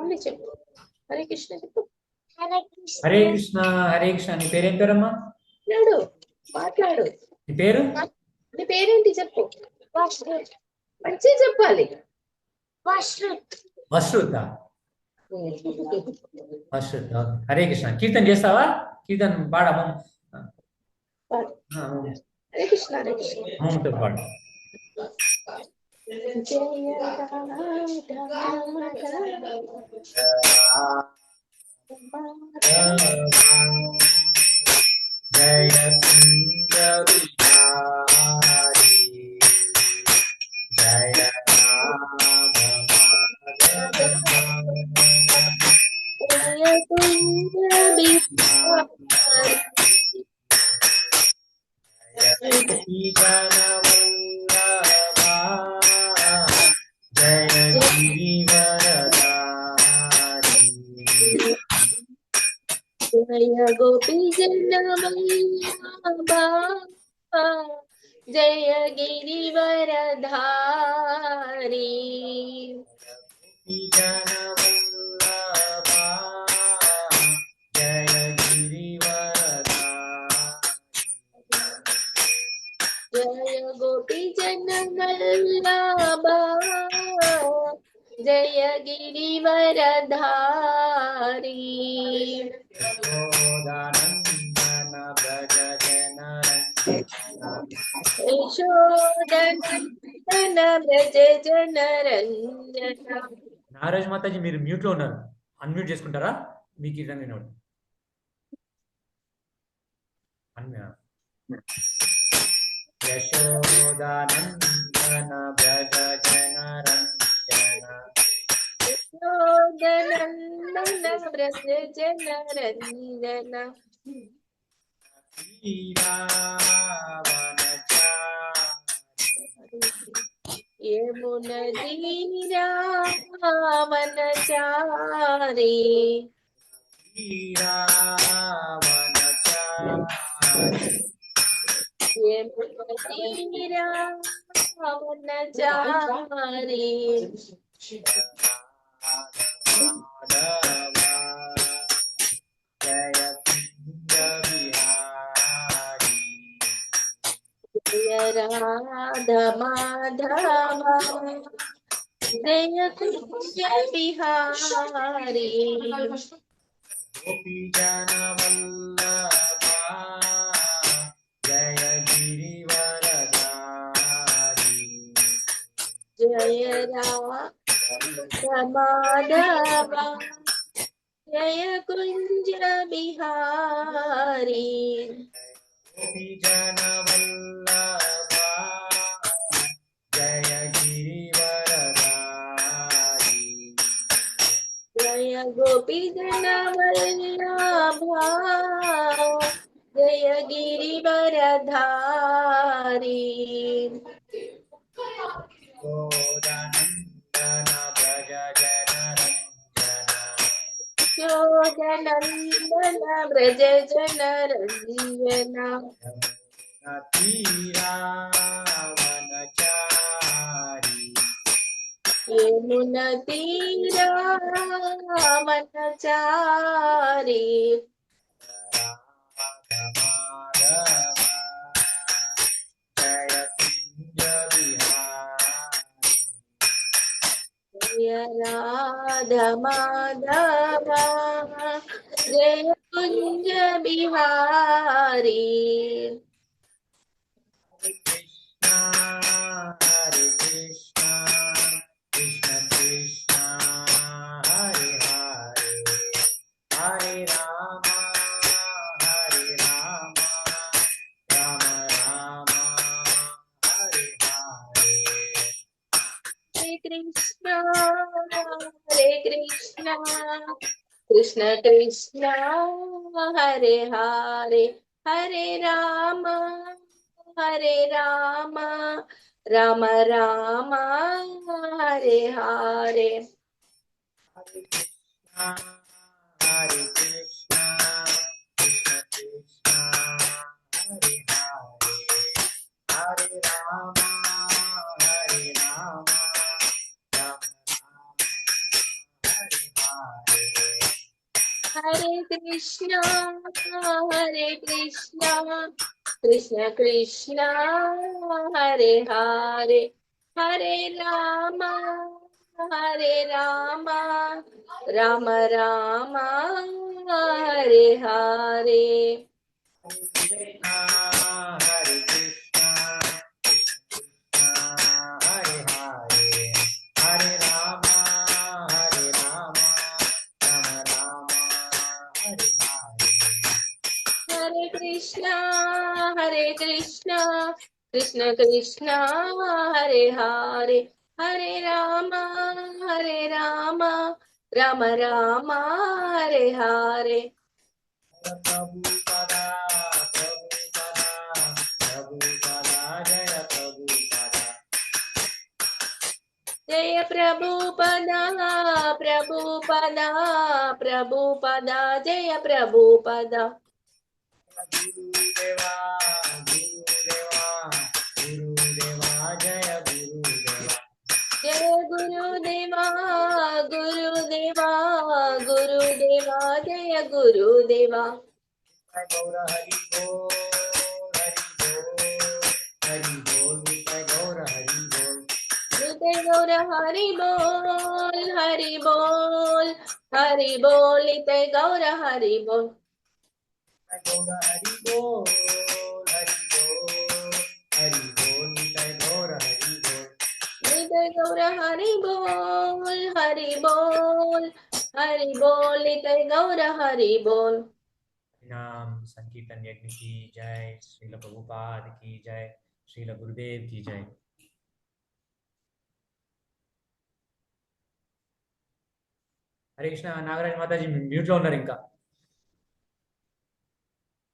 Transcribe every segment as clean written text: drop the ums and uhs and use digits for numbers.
మళ్ళీ చెప్పు. హరే కృష్ణ చెప్పు. హరే కృష్ణ హరే కృష్ణ. నీ పేరేం పేరమ్మా? నాడు మాట్లాడు. నీ పేరు? నీ పేరేంటి చెప్పు. మంచిగా చెప్పాలి. వశ్రుత. వశ్రుత. హరే కృష్ణ. కీర్తన చేస్తావా? కీర్తన పాడమ్మా. హరే కృష్ణ హరే కృష్ణ. అమ్మతో పాడు. జయ కుంజ విహారీ జయ జయ గిరివరదారి జయ గోపీ జనవల్లభా జయ గిరివరధారి జనవల్లభా జయ గిరివరదారి జయ గోపీ జనవల్లభా జయ గిరివరధారి యశోదానందన వ్రజ జనరంజన యశోదనందన వ్రజ జనరంజన. నారాజ్ మాతాజీ మీరు మ్యూట్ లో ఉన్నారు, అన్మ్యూట్ చేసుకుంటారా? మీకు ఇదండి నోట్ యశోదానందన వ్రజ జనరంజన యశోదనందన వ్రజ జనరంజన. యమున తీరావనచారి యమున తీరావనచారి జయ కుంజ విహారీ జయ రాధ మాధవ జయ కుంజ విహారీ గోపీ జనవల్లభా జయ గిరివరదారి జయ రాధ మాధవ జయ కుంజ విహారీ గోపీ జనవల్లభా జయ గిరివరదారి జయ గోపీ జనవల్లభా జయ గిరివరధారి యశోదానందన వ్రజ జనరంజన యశోదనందన వ్రజ జనరంజన. తీరావనచారి యమున తీరావనచారి రాధమాధవ జయ కుంజ విహారీ జయ రాధ మాధవ జయ కుంజ Bihari. Hare Krishna Krishna Krishna Hare Hare Hare Rama Hare Rama Rama Rama Hare Hare Hare Krishna Hare Krishna Krishna Krishna Hare Hare Hare Rama Rama Rama Hare Hare. Hare Krishna Hare Krishna Krishna Krishna Hare Hare Hare Rama Hare Rama Rama Rama Hare Hare Hare Krishna Hare Krishna Krishna Krishna Hare Hare Hare Rama Hare Rama Rama Rama Hare Hare Krishna, Hare Krishna, Krishna Krishna, Hare Hare, Hare Rama, Hare Rama, Rama Rama, Hare Hare. Hare Krishna Hare Krishna Krishna Krishna Hare Hare Hare Rama Rama Rama Hare Hare Prabhupada, Prabhupada, Prabhupada, Jaya Prabhupada. జయ ప్రభుపద ప్రభుపద ప్రభుపద జయ Prabhupada Gurudeva, Gurudeva, Gurudeva, Jaya Gurudeva. జయ గురుదేవా గురుదేవా గురుదేవా జయ గురుదేవా Gaura Hari Bol, Hari Bol, Hari Bol, Gaura Hari Bol. నితయ గౌర హరి బోల్ హరి బోల్ హరి బోల్ నితయ గౌర హరి బోల్ Gaura Hari Bol, Hari Bol, Hari Bol, Gaura Hari Bol. నితయ గౌర హరి బోల్ హరి బోల్ హరి బోల్ నితయ గౌర హరి బోల్ नाम संकीर्तन यज्ञ की जय, श्रील प्रभुपाद की जय, श्रील गुरुदेव की जय. హరే కృష్ణ. నాగరాజ్ మాతాజీ మ్యూట్ లో ఉన్నారు. ఇంకా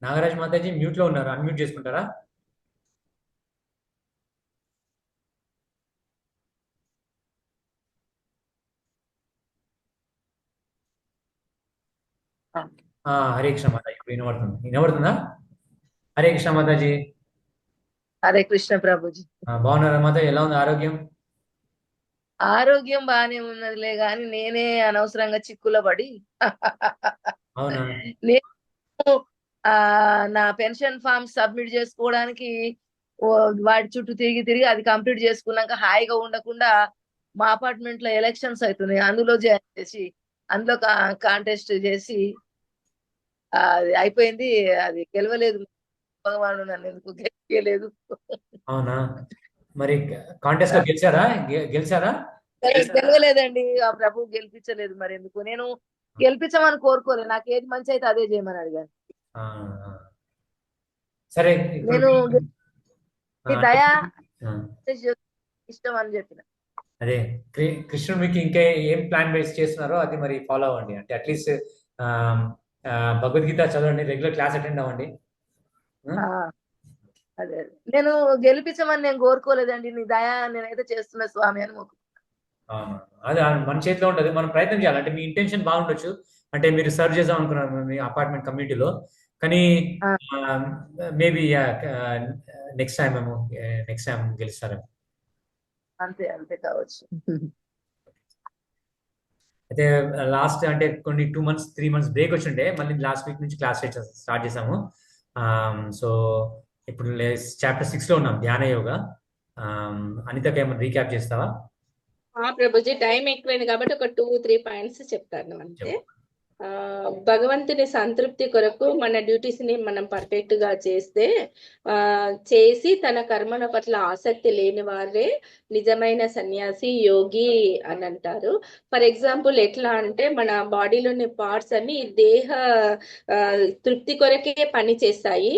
నాగరాజ్ మాతాజీ మ్యూట్ లో ఉన్నారు, అన్మ్యూట్ చేసుకుంటారా? హరే కృష్ణ మాతాజీ, ఇప్పుడు వినబడుతుందా? హరే కృష్ణ మాతాజీ. హరే కృష్ణ ప్రభుజీ. బాగున్నారా మాతాజీ? ఎలా ఉంది ఆరోగ్యం? ఆరోగ్యం బాగానే ఉన్నదిలే గాని నేనే అనవసరంగా చిక్కుల పడి అవునా? నేను నా పెన్షన్ ఫామ్ సబ్మిట్ చేసుకోవడానికి వాటి చుట్టూ తిరిగి తిరిగి అది కంప్లీట్ చేసుకున్నాక హాయిగా ఉండకుండా మా అపార్ట్మెంట్ లో ఎలక్షన్స్ అవుతున్నాయి, అందులో జాయిన్ చేసి అందులో కాంటెస్ట్ చేసి అది అయిపోయింది. అది గెలవలేదు, భగవానుడు నన్ను ఎందుకు గెలియలేదు. అవునా? మరి కాంటెస్ట్ లో గెలిచారా? గెలవలేదండి, ఆ ప్రభు గెలిపించలేదు. మరి ఎందుకు? నేను గెలిపించమని కోరుకోలేదు, నాకు ఏది మంచి అయితే అదే చేయమని అడిగాను. సరే, నేను దయా ఇష్టం అని చెప్పిన. అదే కృష్ణుడు మీకు ఇంకా ఏం ప్లాన్ బేస్ చేస్తున్నారో అది మరి ఫాలో అవ్వండి. అంటే అట్లీస్ట్ భగవద్గీత చదవండి, రెగ్యులర్ క్లాస్ అటెండ్ అవ్వండి. అదే నేను గెలిపించమని నేను కోరుకోలేదండి, నీ దయా నేనైతే చేస్తున్నా స్వామి అని మొక్కు. అది మన చేతిలో ఉంటుంది, మనం ప్రయత్నం చేయాలి. అంటే మీ ఇంటెన్షన్ బాగుండొచ్చు, అంటే మీరు సర్వ్ చేద్దాం అనుకున్నారు మీ అపార్ట్మెంట్ కమ్యూనిటీలో, కానీ మేబీ నెక్స్ట్ టైం గెలుస్తారేమో. అంతే అంతే కావచ్చు. అయితే లాస్ట్ అంటే కొన్ని 2 months 3 months బ్రేక్ వచ్చిండే, మళ్ళీ లాస్ట్ వీక్ నుంచి క్లాస్ స్టార్ట్ చేసాము. సో ఇప్పుడు చాప్టర్ 6 లో ఉన్నాం, ధ్యాన యోగా. అనితకి ఏమైనా రీక్యాప్ చేస్తావా? ప్రభుజీ టైం ఎక్కువైంది కాబట్టి ఒక 2-3 పాయింట్స్ చెప్తాను అంతే. భగవంతుని సంతృప్తి కొరకు మన డ్యూటీస్ ని మనం పర్ఫెక్ట్ గా చేసి తన కర్మల పట్ల ఆసక్తి లేని వారే నిజమైన సన్యాసి, యోగి అని అంటారు. ఫర్ ఎగ్జాంపుల్ ఎట్లా అంటే మన బాడీలోని పార్ట్స్ అన్ని దేహ తృప్తి కొరకే పని చేస్తాయి.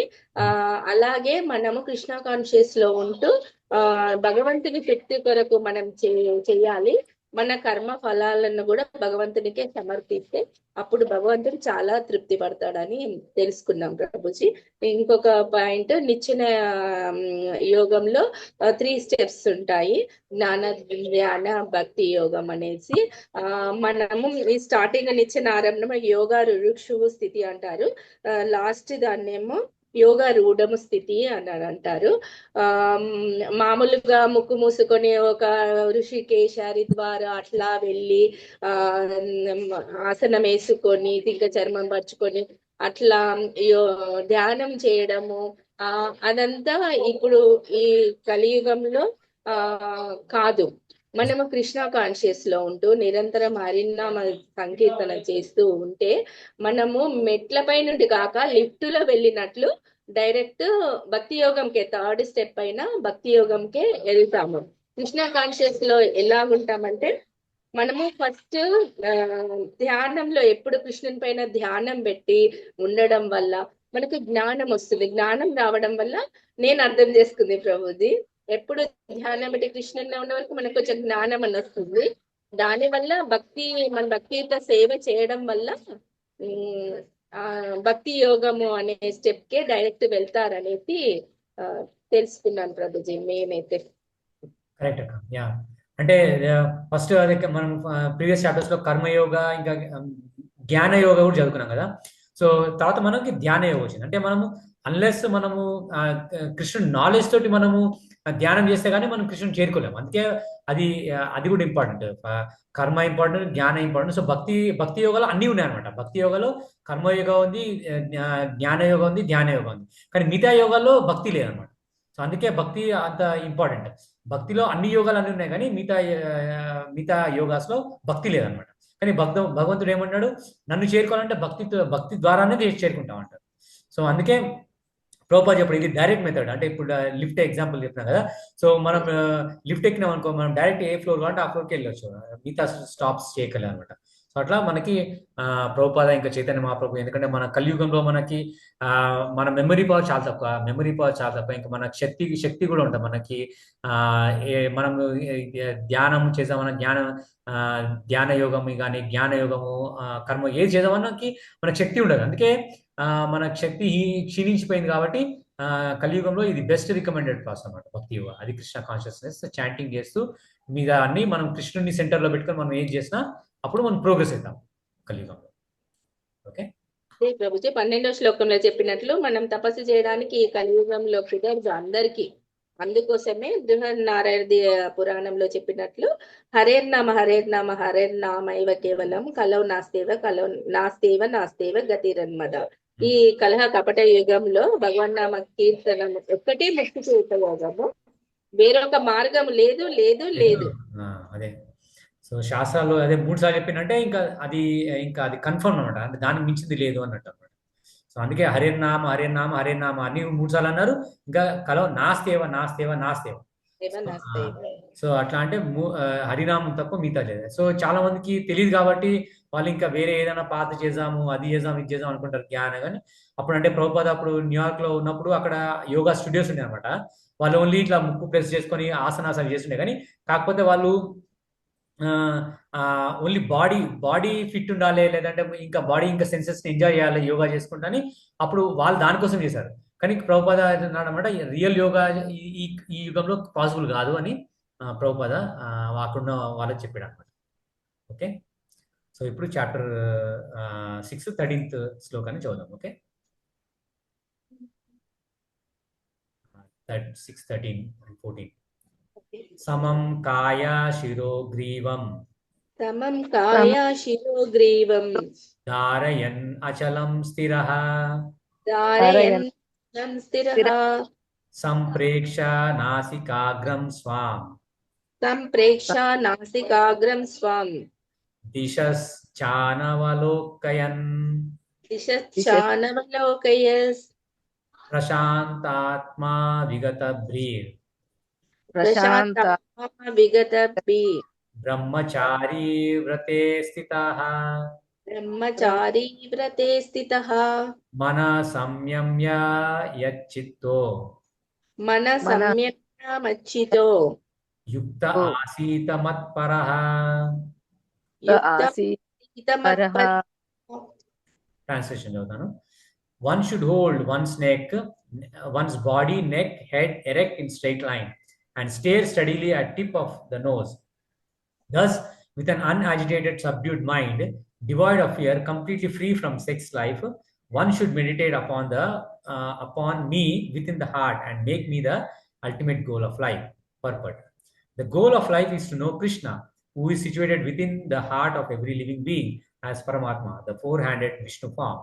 అలాగే మనము కృష్ణ కాన్షియస్ లో ఉంటూ భగవంతుని తృప్తి కొరకు మనం చేయాలి. మన కర్మ ఫలాలను కూడా భగవంతునికే సమర్పిస్తే అప్పుడు భగవంతుడు చాలా తృప్తి పడతాడని తెలుసుకున్నాం ప్రభుజీ. ఇంకొక పాయింట్, నిచ్చెన యోగంలో 3 steps ఉంటాయి, జ్ఞాన, ధ్యాన, భక్తి యోగం అనేసి. మనము ఈ స్టార్టింగ్ నిచ్చెన ఆరంభం యోగా రుక్షువు స్థితి అంటారు, లాస్ట్ దాన్నేమో యోగా రూఢము స్థితి అని అంటారు. మామూలుగా ముక్కు మూసుకొని ఒక ఋషికేశ హరిద్వార్ అట్లా వెళ్ళి ఆసనం వేసుకొని తిక్క చర్మం పరుచుకొని అట్లా ధ్యానం చేయడము అదంతా ఇప్పుడు ఈ కలియుగంలో కాదు. మనము కృష్ణ కాన్షియస్ లో ఉంటూ నిరంతరం హరినామ సంకీర్తన చేస్తూ ఉంటే మనము మెట్లపై నుండి కాక లిఫ్ట్ లో వెళ్ళినట్లు డైరెక్ట్ భక్తి యోగంకే, థర్డ్ స్టెప్ అయిన భక్తి యోగంకే వెళ్తాము. కృష్ణ కాన్షియస్ లో ఎలా ఉంటామంటే మనము ఫస్ట్ ధ్యానంలో ఎప్పుడు కృష్ణుని పైన ధ్యానం పెట్టి ఉండడం వల్ల మనకు జ్ఞానం వస్తుంది. జ్ఞానం రావడం వల్ల నేను అర్థం చేసుకుంది ప్రభుజీ, ఎప్పుడు ధ్యానం పెట్టి కృష్ణుని ఉన్న వరకు మనకు కొంచెం జ్ఞానం అని వస్తుంది. దాని వల్ల మన భక్తియుత సేవ చేయడం వల్ల భక్తి యోగము అనే స్టెప్ కే డైరెక్ట్ వెళ్తారనేసి తెలుసుకున్నాను ప్రభుజీ మేమైతే. కరెక్ట్ అక్క. యా, అంటే ఫస్ట్ అదే మనం ప్రీవియస్ చాప్టర్స్ లో కర్మయోగ ఇంకా జ్ఞాన యోగ కూడా చదువుకున్నాం కదా. సో తర్వాత మనకి ధ్యాన యోగ వచ్చింది. అంటే మనము అన్లెస్ మనము కృష్ణుడు నాలెడ్జ్ తోటి మనము ధ్యానం చేస్తే కానీ మనం కృష్ణుని చేరుకోలేము. అందుకే అది కూడా ఇంపార్టెంట్. కర్మ ఇంపార్టెంట్, జ్ఞాన ఇంపార్టెంట్. సో భక్తి యోగాలో అన్నీ ఉన్నాయి అనమాట. భక్తి యోగాలో కర్మయోగ ఉంది, జ్ఞాన యోగ ఉంది, ధ్యాన యోగ ఉంది. కానీ మిగతా యోగాల్లో భక్తి లేదనమాట. సో అందుకే భక్తి అంత ఇంపార్టెంట్. భక్తిలో అన్ని యోగాలు అన్నీ ఉన్నాయి కానీ మిగతా యోగాస్ లో భక్తి లేదనమాట. కానీ భగవంతుడు ఏమంటాడు, నన్ను చేరుకోవాలంటే భక్తి ద్వారానే చేరుకుంటాం అంటారు. సో అందుకే ప్రభుపాద చెప్పాడు ఇది డైరెక్ట్ మెథడ్. అంటే ఇప్పుడు లిఫ్ట్ ఎగ్జాంపుల్ చెప్తున్నాం కదా. సో మనం లిఫ్ట్ ఎక్కినాం అనుకో, మనం డైరెక్ట్ ఏ ఫ్లోర్ కావాలంటే ఆ ఫ్లోర్కి వెళ్ళొచ్చు, మిగతా స్టాప్స్ చేయగలం అనమాట. సో అట్లా మనకి ప్రభుపాద ఇంకా చైతన్య మహాప్రభు, ఎందుకంటే మన కలియుగంలో మనకి మన మెమరీ పవర్ చాలా తక్కువ. ఇంకా మన శక్తి కూడా ఉంటుంది మనకి. మనం ధ్యానం చేసామన్న ధ్యాన యోగం కానీ జ్ఞాన యోగము కర్మ ఏది చేద్దామన్నకి మనకు శక్తి ఉండదు. అందుకే మన శక్తి క్షీణించిపోయింది కాబట్టి కలియుగంలో ఇది బెస్ట్ రికమెండెడ్ క్లాస్ అనమాట భక్తి యోగ. అది కృష్ణ కాన్షియస్నెస్ చాంటింగ్ చేస్తూ మీద అన్ని మనం కృష్ణుని సెంటర్ లో పెట్టుకొని మనం ఏం చేసినా అప్పుడు మనం ప్రోగ్రెస్ అవుతాం కలియుగంలో. ఓకే ప్రభుజీ 12వ శ్లోకంలో చెప్పినట్లు మనం తపస్సు చేయడానికి ఈ కలియుగంలో కుదరదు అందరికీ. అందుకోసమే బృహన్నారాయణ పురాణంలో చెప్పినట్లు హరేర్నామైవ కేవలం కలవు నాస్తేవ గతిరన్మద. ఈ కలహ కపట యుగంలో భగవన్నామ కీర్తనం ఒక్కటే ముక్తికి ఉపయోగము, వేరొక మార్గం లేదు. అదే సో శాస్త్రాలు అదే 3 సార్లు చెప్పినట్టే ఇంకా అది కన్ఫర్మ్ అనమాట. అంటే దానికి మించింది లేదు అన్నట్టు అనమాట. సో అందుకే హరేర్నామ అన్ని 3 సార్లు అన్నారు. ఇంకా కలవ నాస్తేవ. సో అట్లా అంటే హరినామం తప్ప మిగతా లేదు. సో చాలా మందికి తెలియదు కాబట్టి వాళ్ళు ఇంకా వేరే ఏదైనా పాత చేద్దాము, అది చేద్దాం, ఇది చేద్దాం అనుకుంటారు జ్ఞానం. కానీ అప్పుడు అంటే ప్రభుపాద అప్పుడు న్యూయార్క్ లో ఉన్నప్పుడు అక్కడ యోగా స్టూడియోస్ ఉన్నాయి అనమాట. వాళ్ళు ఓన్లీ ఇట్లా ముక్కు ప్రెస్ చేసుకొని ఆసనాలు చేస్తుండే. కానీ కాకపోతే వాళ్ళు ఓన్లీ బాడీ ఫిట్ ఉండాలి, లేదంటే ఇంకా బాడీ ఇంకా సెన్సెస్ ఎంజాయ్ చేయాలి యోగా చేసుకుంటా అని అప్పుడు వాళ్ళు దానికోసం చేశారు. కానీ ప్రభుపాద అన్నమాట రియల్ యోగా ఈ యుగంలో పాసిబుల్ కాదు అని ప్రభుపాద అక్కడున్న వాళ్ళకి చెప్పాడు అనమాట. ఓకే, సో ఇప్పుడు చాప్టర్ 6 13th శ్లోకాన్ని చదువుదాం. Okay, 6, 13 and 14. సమం కాయ శిరోగ్రీవం ధారయన్ అచలం స్థిరః సంప్రేక్ష నాసికాగ్రం స్వాం దిశశ్చానవలోకయన్ ప్రశాంతాత్మా విగతభ్రీర్ బ్రహ్మచారీ వ్రతే స్థితః మన సంయమ్య యచ్చిత్తో యుక్త ఆసీత మత్పరః. ట్రాన్స్లేషన్ చదువుతాను. One should hold one's body, neck, head erect in straight line and stare steadily at tip of the nose. Thus, with an unagitated, subdued mind, devoid of fear, completely free from sex life, one should meditate upon me within the heart and make me the ultimate goal of life, purport. The goal of life is to know Krishna, who is situated within the heart of every living being as Paramatma, the four-handed Vishnu form.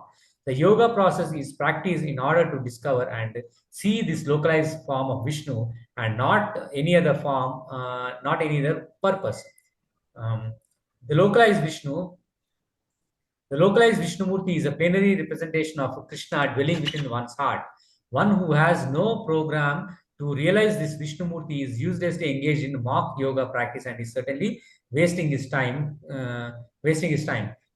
The yoga process is practiced in order to discover and see this localized form of Vishnu and not any other form, not any other purpose. Um, the localized Vishnu Murti is a plenary representation of Krishna dwelling within one's heart. One who has no program to realize this Vishnu Murti is uselessly engaged in mock yoga practice and is certainly wasting his time.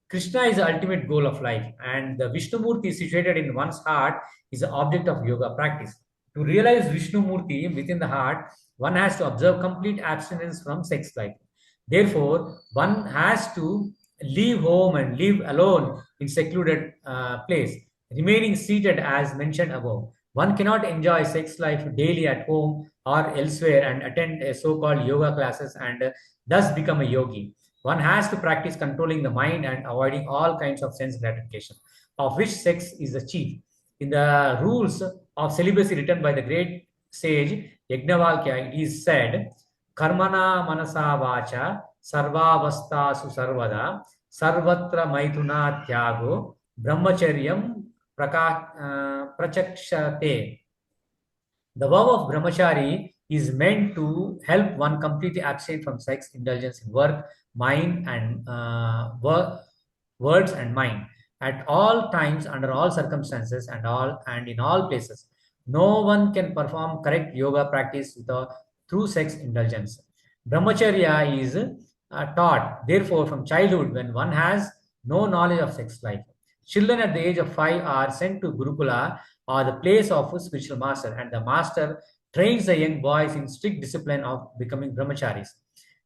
Krishna is the ultimate goal of life, and the Vishnu Murti situated in one's heart is the object of yoga practice. To realize Vishnu Murti within the heart, one has to observe complete abstinence from sex life. Therefore, one has to leave home and live alone in secluded place, remaining seated as mentioned above. One cannot enjoy sex life daily at home or elsewhere and attend a so-called yoga classes and thus become a yogi. One has to practice controlling the mind and avoiding all kinds of sense gratification, of which sex is the chief. In the rules of celibacy written by the great sage Yajnavalkya, it is said, Karmana manasa vacha sarvavastasu sarvada sarvatra maithuna tyago brahmacharyam prachakshate. The vow of brahmachari is meant to help one completely abstain from sex, indulgence in work, mind, and words and mind at all times, under all circumstances, and in all places. No one can perform correct yoga practice through sex indulgence. Brahmacharya is taught, therefore, from childhood when one has no knowledge of sex life. Children at the age of 5 are sent to Gurukula, or the place of a spiritual master, and the master trains the young boys in strict discipline of becoming brahmacharis.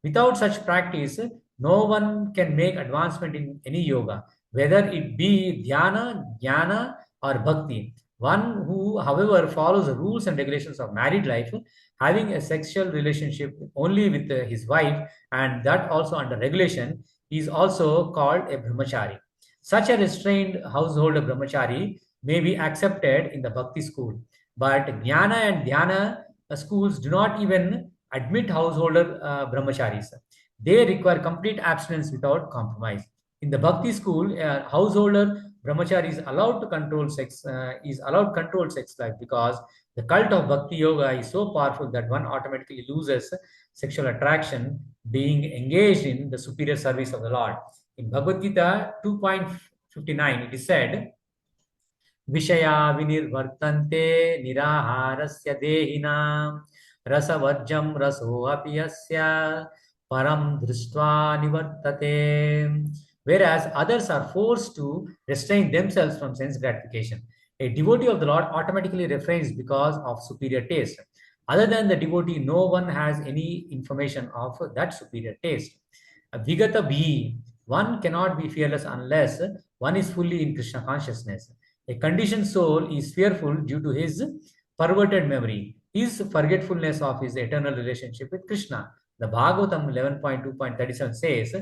Without such practice, no one can make advancement in any yoga, whether it be dhyana, jnana, or bhakti. One who, however, follows the rules and regulations of married life, having a sexual relationship only with his wife, and that also under regulation, is also called a brahmachari. Such a restrained householder brahmachari may be accepted in the bhakti school, but jnana and dhyana schools do not even admit householder brahmacharis. They require complete abstinence without compromise. In the bhakti school, householder brahmachari is allowed controlled sex life, because the cult of bhakti yoga is so powerful that one automatically loses sexual attraction being engaged in the superior service of the Lord. In Bhagavad Gita 2.59, it is said, Vishaya vinirvartante niraharasya dehinam rasavajjam raso apiyasya param drishtva nivartate. Whereas others are forced to restrain themselves from sense gratification. A devotee of the Lord automatically refrains because of superior taste. Other than the devotee, no one has any information of that superior taste. Vigata bhi, one cannot be fearless unless one is fully in Krishna consciousness. A conditioned soul is fearful due to his perverted memory, his forgetfulness of his eternal relationship with Krishna. The Bhagavatam 11.2.37 says,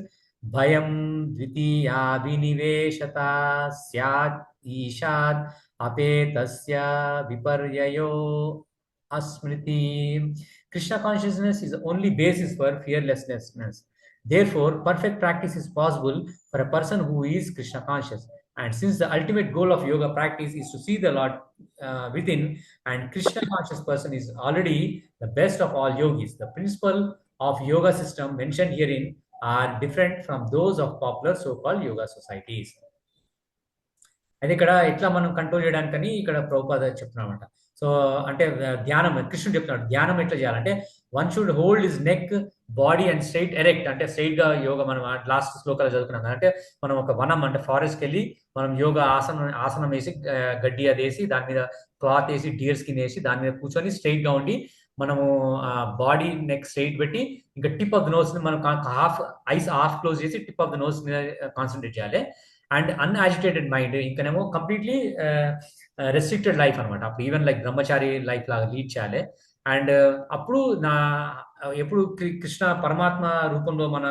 Bhayam dvitiya viniveshata syat ishad apetasya viparyayo asmriti. Krishna consciousness is the only basis for fearlessness. Therefore, perfect practice is possible for a person who is Krishna conscious. And since the ultimate goal of yoga practice is to see the Lord within, and Krishna conscious person is already the best of all yogis, the principle of yoga system mentioned herein are different from those of popular so-called yoga societies. అయితే ఇక్కడ ఎట్లా మనం control చేయడానికని ఇక్కడ Prabhupada చెప్తున్నామట. So అంటే ధ్యానం, కృష్ణుడు చెప్తున్నాడు ధ్యానం ఎట్లా చేయాలంటే, one should hold his neck, body and straight erect. అంటే స్ట్రైట్ గా యోగా మనం లాస్ట్ శ్లోకాలు చదువుకున్నాం కదా, అంటే మనం ఒక వనం అంటే ఫారెస్ట్కి వెళ్ళి మనం యోగా ఆసనం వేసి గడ్డి అది వేసి దాని మీద క్లాత్ వేసి డియర్ స్కిన్ వేసి దాని మీద కూర్చొని స్ట్రైట్ గా ఉండి మనము బాడీ నెక్ స్ట్రైట్ పెట్టి ఇంకా టిప్ ఆఫ్ ద నోస్ మనం ఐస్ హాఫ్ క్లోజ్ చేసి టిప్ ఆఫ్ ద నోస్ మీద కాన్సన్ట్రేట్ చేయాలి. అండ్ అన్యాజిటేటెడ్ మైండ్, ఇంకనేమో కంప్లీట్లీ రెస్ట్రిక్టెడ్ లైఫ్ అనమాట. అప్పుడు ఈవెన్ లైక్ బ్రహ్మచారి లైఫ్ లాగా లీడ్ చేయాలి. అండ్ అప్పుడు ఎప్పుడు కృష్ణ పరమాత్మ రూపంలో మన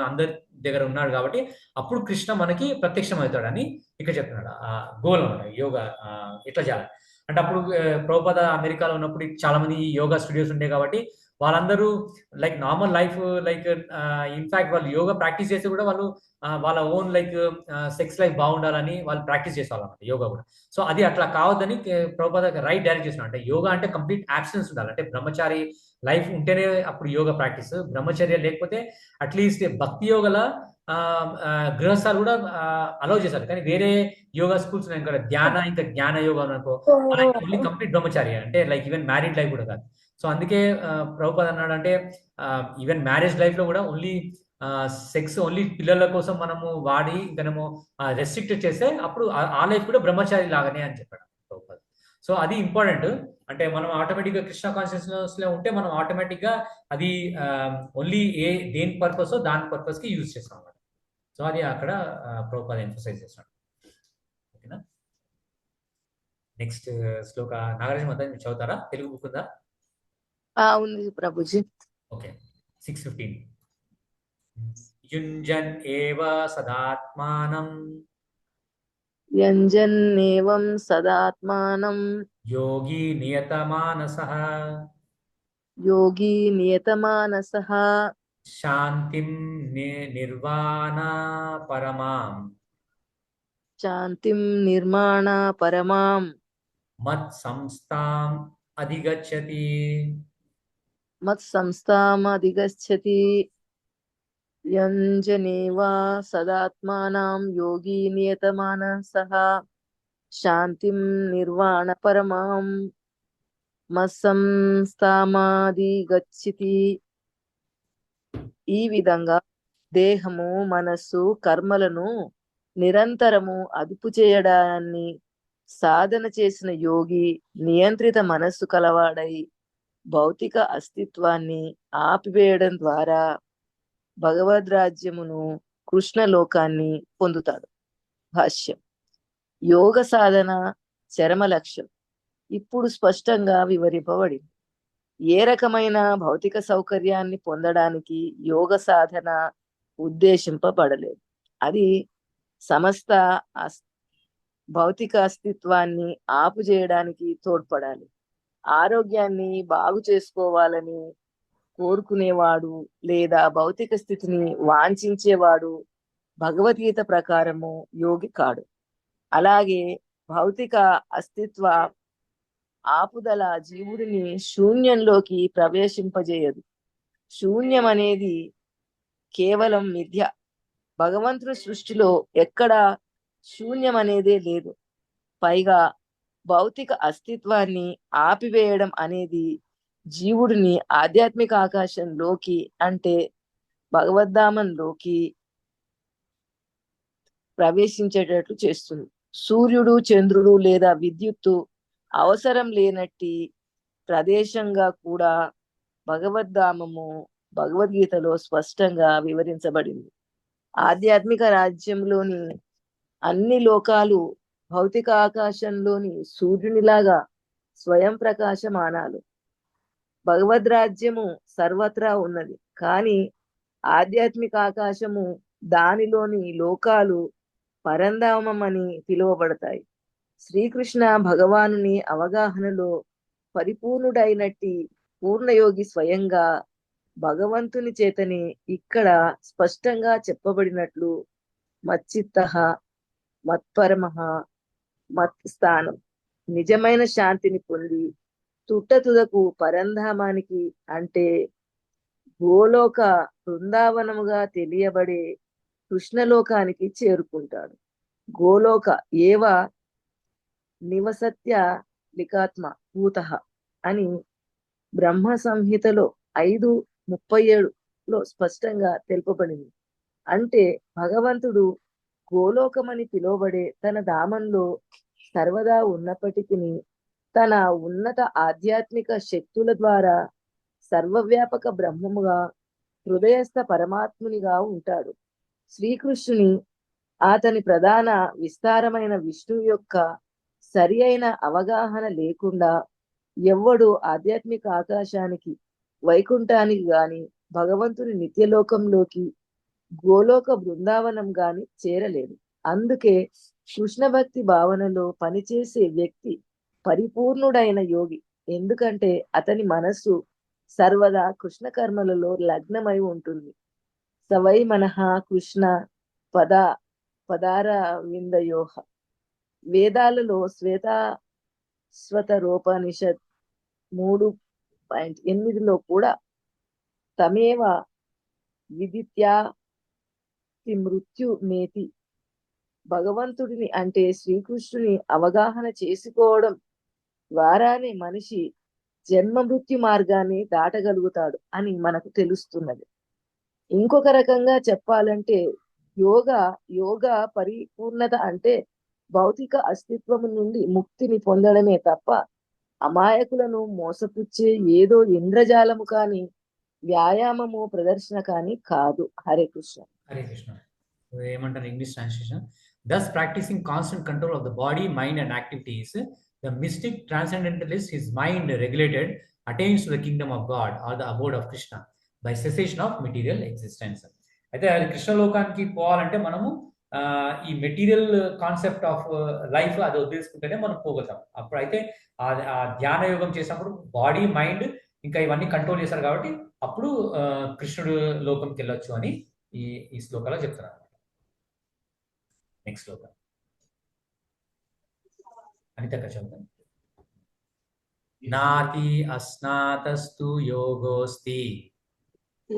దగ్గర ఉన్నాడు కాబట్టి అప్పుడు కృష్ణ మనకి ప్రత్యక్షం అవుతాడని ఇక్కడ చెప్తున్నాడు. ఆ గోల్ అన్నమాట యోగా ఎట్లా చేయాలి అంటే అప్పుడు ప్రభుపాద అమెరికాలో ఉన్నప్పుడు చాలా మంది యోగా స్టూడియోస్ ఉండే కాబట్టి వాళ్ళందరూ like normal life like in fact వాళ్ళు యోగా ప్రాక్టీస్ చేసి కూడా వాళ్ళు వాళ్ళ ఓన్ లైక్ సెక్స్ లైఫ్ బాగుండాలని వాళ్ళు ప్రాక్టీస్ చేసేవాళ్ళన్నమాట యోగా కూడా. సో అది అట్లా కావద్దని ప్రభుపాద రైట్ డైరెక్ట్ చేసిన అంటే యోగా అంటే కంప్లీట్ యాబ్సెన్స్ ఉండాలి. అంటే బ్రహ్మచారి లైఫ్ ఉంటేనే అప్పుడు యోగా ప్రాక్టీస్, బ్రహ్మచర్య లేకపోతే అట్లీస్ట్ భక్తి యోగల గృహస్థాలు కూడా అలౌ చేశారు. కానీ వేరే యోగా స్కూల్స్ ఉన్నాయి కదా, ఇంకా జ్ఞాన యోగా అనుకో, అలా ఓన్లీ కంప్లీట్ బ్రహ్మచారి అంటే లైక్ ఈవెన్ మ్యారీడ్ లైఫ్ కూడా కాదు. సో అందుకే ప్రభుపాద అన్నాడు అంటే ఈవెన్ మ్యారేజ్ లైఫ్ లో కూడా ఓన్లీ సెక్స్ ఓన్లీ పిల్లల కోసం మనము వాడి మనము రెస్ట్రిక్ట్ చేస్తే అప్పుడు ఆ లైఫ్ కూడా బ్రహ్మచారి లాగానే అని చెప్పాడు ప్రభుపాద. సో అది ఇంపార్టెంట్. అంటే మనం ఆటోమేటిక్ గా కృష్ణ కాన్షియస్నెస్ లో ఉంటే మనం ఆటోమేటిక్ గా అది ఓన్లీ దేని పర్పస్ దాని పర్పస్ కి యూజ్ చేస్తాం అన్నమాట. సో అది అక్కడ ప్రభుపాద ఎంఫసైజ్ చేస్తాడు. ఓకేనా. నెక్స్ట్ శ్లోక నాగరాజ మధ్య మీరు చదువుతారా? తెలుగు బుక్ ఉందా? ఉంది ప్రభుజీ. ఓకే. 6:15 యుంజన్ ఏవ సదాత్మానం యంజన్నేవం సదాత్మానం యోగి నియతమానసః యోగి నియతమానసః శాంతిం నిర్వాణ పరమాం శాంతిం నిర్మాణ పరమాం మత్ సంస్థాం అధిగచ్చతి. మత్సంస్థామధిగచ్చతి. యంజనేవా సదాత్మానం యోగి నియతమానసః శాంతిం నిర్వాణ పరమాం మత్సంస్థామధిగచ్చతి. ఈ విధంగా దేహము, మనస్సు, కర్మలను నిరంతరము అదుపు చేయడాన్ని సాధన చేసిన యోగి నియంత్రిత మనస్సు కలవాడై భౌతిక అస్తిత్వాన్ని ఆపివేయడం ద్వారా భగవద్ రాజ్యమును, కృష్ణలోకాన్ని పొందుతాడు. భాష్యం. యోగ సాధన చరమ లక్ష్యం ఇప్పుడు స్పష్టంగా వివరింపబడింది. ఏ రకమైన భౌతిక సౌకర్యాన్ని పొందడానికి యోగ సాధన ఉద్దేశింపబడలేదు. అది సమస్త భౌతిక అస్తిత్వాన్ని ఆపు చేయడానికి తోడ్పడాలి. ఆరోగ్యాన్ని బాగు చేసుకోవాలని కోరుకునేవాడు లేదా భౌతిక స్థితిని వాంఛించేవాడు భగవద్గీత ప్రకారము యోగి కాడు. అలాగే భౌతిక అస్తిత్వ ఆపుదల జీవుడిని శూన్యంలోకి ప్రవేశింపజేయదు. శూన్యం అనేది కేవలం మిథ్య. భగవంతుడి సృష్టిలో ఎక్కడ శూన్యం అనేదే లేదు. పైగా భౌతిక అస్తిత్వాన్ని ఆపివేయడం అనేది జీవుడిని ఆధ్యాత్మిక ఆకాశంలోకి అంటే భగవద్ధామంలోకి ప్రవేశించేటట్లు చేస్తుంది. సూర్యుడు, చంద్రుడు లేదా విద్యుత్తు అవసరం లేనట్టి ప్రదేశంగా కూడా భగవద్ధామము భగవద్గీతలో స్పష్టంగా వివరించబడింది. ఆధ్యాత్మిక రాజ్యంలోని అన్ని లోకాలు భౌతిక ఆకాశంలోని సూర్యునిలాగా స్వయం ప్రకాశమానాలు. భగవద్ రాజ్యము సర్వత్రా ఉన్నది, కానీ ఆధ్యాత్మిక ఆకాశము దానిలోని లోకాలు పరంధామం అని పిలువబడతాయి. శ్రీకృష్ణ భగవానుని అవగాహనలో పరిపూర్ణుడైనట్టి పూర్ణయోగి స్వయంగా భగవంతుని చేతని ఇక్కడ స్పష్టంగా చెప్పబడినట్లు మచ్చిత్తః మత్పరమః మత్ స్థానం నిజమైన శాంతిని పొంది తుట్టతుదకు పరంధామానికి అంటే గోలోక బృందావనముగా తెలియబడే కృష్ణలోకానికి చేరుకుంటాడు. గోలోక ఏవ నివసత్య లికాత్మ భూతః అని బ్రహ్మ సంహితలో 5:37లో స్పష్టంగా తెలుపబడింది. అంటే భగవంతుడు గోలోకమని పిలువబడే తన ధామంలో సర్వదా ఉన్నప్పటికీ తన ఉన్నత ఆధ్యాత్మిక శక్తుల ద్వారా సర్వవ్యాపక బ్రహ్మముగా హృదయస్థ పరమాత్మునిగా ఉంటాడు. శ్రీకృష్ణుని అతని ప్రధాన విస్తారమైన విష్ణువు యొక్క సరి అయిన అవగాహన లేకుండా ఎవ్వడు ఆధ్యాత్మిక ఆకాశానికి వైకుంఠానికి గాని భగవంతుని నిత్యలోకంలోకి గోలోక బృందావనం గాని చేరలేదు. అందుకే కృష్ణ భక్తి భావనలో పనిచేసే వ్యక్తి పరిపూర్ణుడైన యోగి. ఎందుకంటే అతని మనస్సు సర్వదా కృష్ణ కర్మలలో లగ్నమై ఉంటుంది. సవై మనః కృష్ణ పద పదార విందయోహ. వేదాలలో శ్వేతాశ్వతరోపనిషత్ 3.8లో కూడా తమేవ విదిత్యాతి మృత్యు మేతి, భగవంతుడిని అంటే శ్రీకృష్ణుని అవగాహన చేసుకోవడం ద్వారానే మనిషి జన్మ మృత్యు మార్గాన్ని దాటగలుగుతాడు అని మనకు తెలుస్తున్నది. ఇంకొక రకంగా చెప్పాలంటే యోగా పరిపూర్ణత అంటే భౌతిక అస్తిత్వము నుండి ముక్తిని పొందడమే తప్ప అమాయకులను మోసపుచ్చే ఏదో ఇంద్రజాలము కాని వ్యాయామము ప్రదర్శన కాని కాదు. హరే కృష్ణ. హరే కృష్ణ. ఏమంటారు English translation? Thus practicing constant control of the body, mind and activities, the mystic transcendentalist, his mind regulated, attains to the kingdom of God or the abode of Krishna by cessation of material existence. అయితే అది కృష్ణ లోకానికి పోవాలంటే మనము ఈ material concept of life అది వదిలేసుకుంటేనే మనం పోగలుగుతాం. అప్పుడు అయితే ఆ ధ్యాన యోగం చేసినప్పుడు బాడీ మైండ్ ఇంకా ఇవన్నీ కంట్రోల్ చేశారు కాబట్టి అప్పుడు కృష్ణుడు లోకంకి వెళ్ళొచ్చు అని ఈ శ్లోకాలో చెప్తున్నారు. నెక్స్ట్ శ్లోకం అనితక్క చదువుతాం. నాతి అస్నాతస్తు యోగోస్తి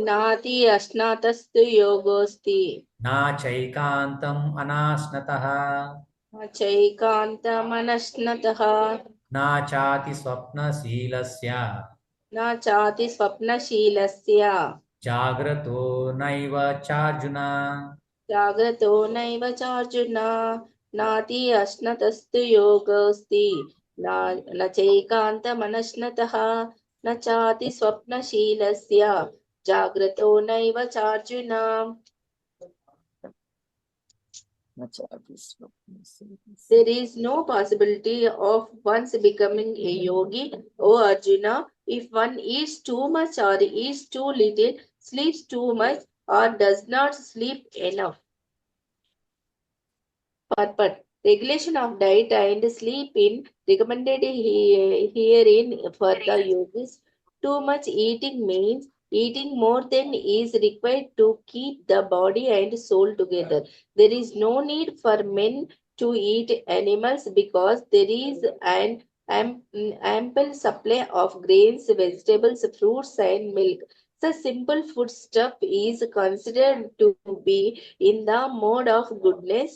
నాతి అస్నాతస్తు యోగోస్తి నా చైకాంతం అనాస్నతః చైకాంతమనశ్నతః నా చాతి స్వప్నశీలస్య నా చాతి స్వప్నశీలస్య జాగ్రతో నైవ చార్జున. జాగ్రతో నైవ చార్జున. నాతి అస్నతస్తు యోగోస్తి న చైకాంతమనశ్నతః న చాతి స్వప్నశీలస్య జాగ్రతో నైవ చార్జున. There is no possibility of one's becoming a yogi, O Arjuna, if one eats too much or eats too little, sleeps too much or does not sleep enough. Purport. Regulation of diet and sleep in recommended herein for the yogis. Too much eating means eating more than is required to keep the body and soul together. There is no need for men to eat animals because there is an ample supply of grains, vegetables, fruits, and milk. Such simple foodstuff is considered to be in the mode of goodness.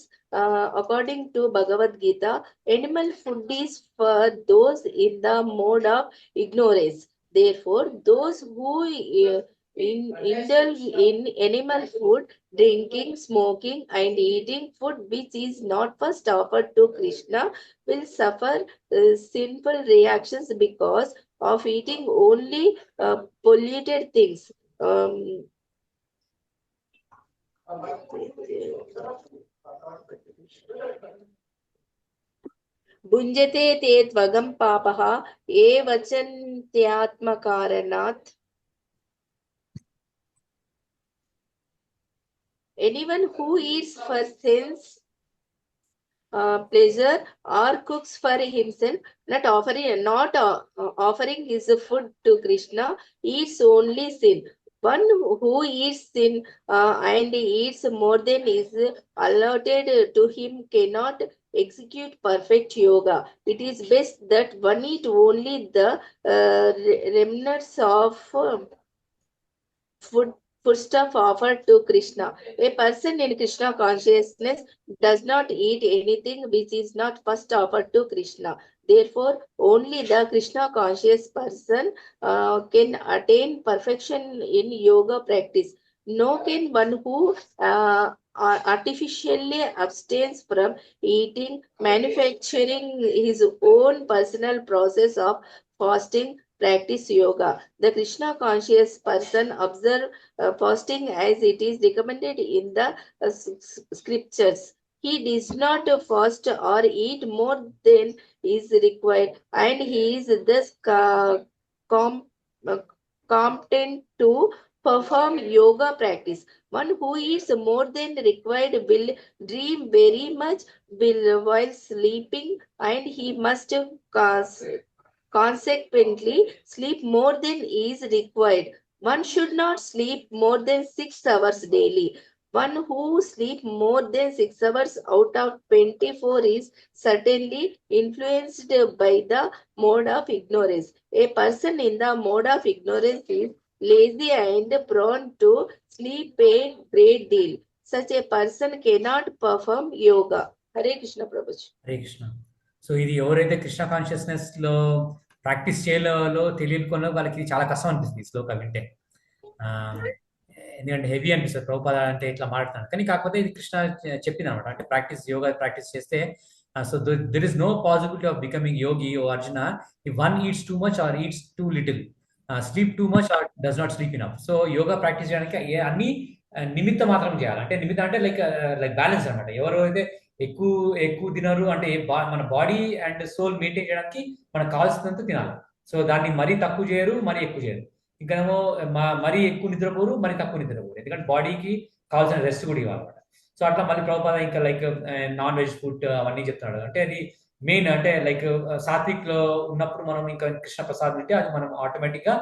According to Bhagavad Gita, animal food is for those in the mode of ignorance. Therefore, those who indulge in animal food, drinking, smoking, and eating food which is not first offered to Krishna will suffer sinful reactions because of eating only polluted things. भुञ्जते ते त्वगं पापः ये वचन्त्यात्मकारणात्. Anyone who eats for sense pleasure or cooks for himself, not offering his food to Krishna, eats only sin. One who eats sin and eats more than is allotted to him cannot execute perfect yoga. It is best that one eat only the remnants of foodstuff offered to Krishna. A person in Krishna consciousness does not eat anything which is not first offered to Krishna. Therefore, only the Krishna conscious person can attain perfection in yoga practice. No can one who artificially abstains from eating, manufacturing his own personal process of fasting, practice yoga. The Krishna conscious person observe fasting as it is recommended in the scriptures. He does not fast or eat more than is required, and he is thus competent to perform yoga practice. One who eats more than required will dream very much while sleeping, and he must consequently sleep more than is required. One should not sleep more than 6 hours daily. One who sleeps more than 6 hours out of 24 is certainly influenced by the mode of ignorance. A person in the mode of ignorance is lazy and prone to sleep a great deal. Such a person cannot perform yoga. Hare Krishna Prabhuji. Hare Krishna. So ఇది ఎవరైతే Krishna consciousness లో practice చేయాలో తెలియకుండా వాళ్ళకి ఇది చాలా కష్టం అనిపిస్తుంది ఈ శ్లోక వింటే. ఆ, ఎందుకంటే హెవీ అనిపిస్తుంది ప్రభుపాద అంటే ఇట్లా మాట్లాడుతాను, కానీ కాకపోతే ఇది కృష్ణ చెప్పింది అనమాట. అంటే యోగా ప్రాక్టీస్ చేస్తే so there is no possibility of becoming yogi O Arjuna if one eats too much or eats too little, sleep too much or does not sleep enough. So yoga practice చేయడానికి అన్ని నిమిత్త మాత్రం చేయాలి. అంటే నిమిత్తం అంటే లైక్ బ్యాలెన్స్ అనమాట. ఎవరైతే ఎక్కువ ఎక్కువ తినరు అంటే మన బాడీ అండ్ సోల్ మెయింటైన్ చేయడానికి మనకు కావాల్సినంత తినాలి. సో దాన్ని మరీ తక్కువ చేయరు, మరీ ఎక్కువ చేయరు. ఇంకేమో మరీ ఎక్కువ నిద్రపోరు, మరీ తక్కువ నిద్రపోరు, ఎందుకంటే బాడీకి కావాల్సిన రెస్ట్ కూడా ఇవ్వాలన్నమాట. సో అట్లా మళ్ళీ ప్రభుపాద ఇంకా లైక్ నాన్ వెజ్ ఫుడ్ అవన్నీ చెప్తున్నాడు. అంటే అది మెయిన్ అంటే లైక్ సాత్విక్ లో ఉన్నప్పుడు మనం ఇంకా కృష్ణ ప్రసాద్ అంటే అది మనం ఆటోమేటిక్ గా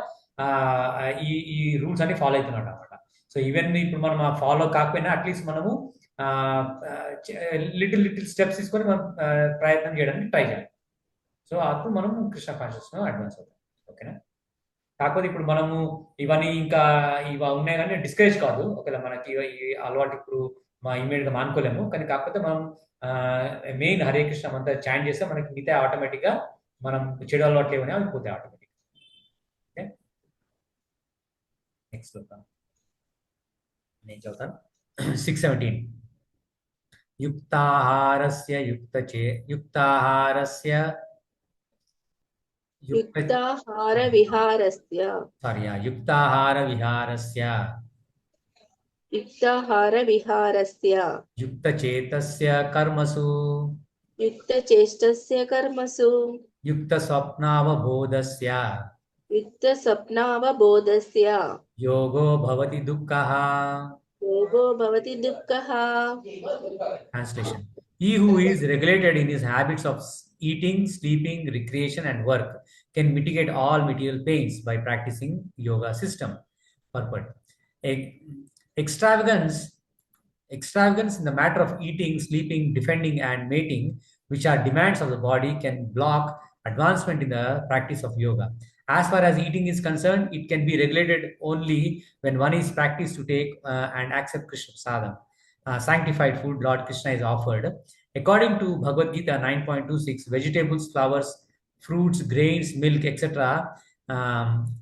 ఈ రూల్స్ అన్ని ఫాలో అవుతున్నాడు అనమాట. సో ఈవెన్ ఇప్పుడు మనం ఫాలో కాకపోయినా అట్లీస్ట్ మనము లిటిల్ స్టెప్స్ తీసుకొని మనం ప్రయత్నం చేయడానికి ట్రై చేయాలి. సో అప్పుడు మనం కృష్ణ కాన్షియస్ అడ్వాన్స్ అవుతాం. ఓకేనా? కాకపోతే ఇప్పుడు మనము ఇవన్నీ ఇంకా ఇవి ఉన్నాయి కానీ డిస్కరేజ్ కాదు. ఒకవేళ మనకి ఈ అలవాటు ఇప్పుడు ఇమీడియట్ గా మానుకోలేము, కానీ కాకపోతే మనం మెయిన్ హరే కృష్ణ అంతా చాంట్ చేస్తే మనకి మిగతా ఆటోమేటిక్ గా మనం చెడు అలవాట్లు ఏమైనా అవి పోతాయి ఆటోమేటిక్. ఓకే, నెక్స్ట్ చూద్దాం. నేను చదువుతాను. 6:17 యుక్తాహారస్య యుక్తాహార విహారస్య యుక్తచేతస్య కర్మసు యుక్తస్వప్నావబోధస్య యోగో భవతి దుఃఖః. Translation: He who is regulated in his habits of eating, sleeping, recreation, and work can mitigate all material pains by practicing yoga system. Purport: Extravagance in the matter of eating, sleeping, defending, and mating, which are demands of the body, can block advancement in the practice of yoga. As far as eating is concerned, it can be regulated only when one is practiced to take and accept Krishna sadhana. Sanctified food Lord Krishna is offered. According to Bhagavad Gita 9.26, vegetables, flowers, fruits, grains, milk, etc.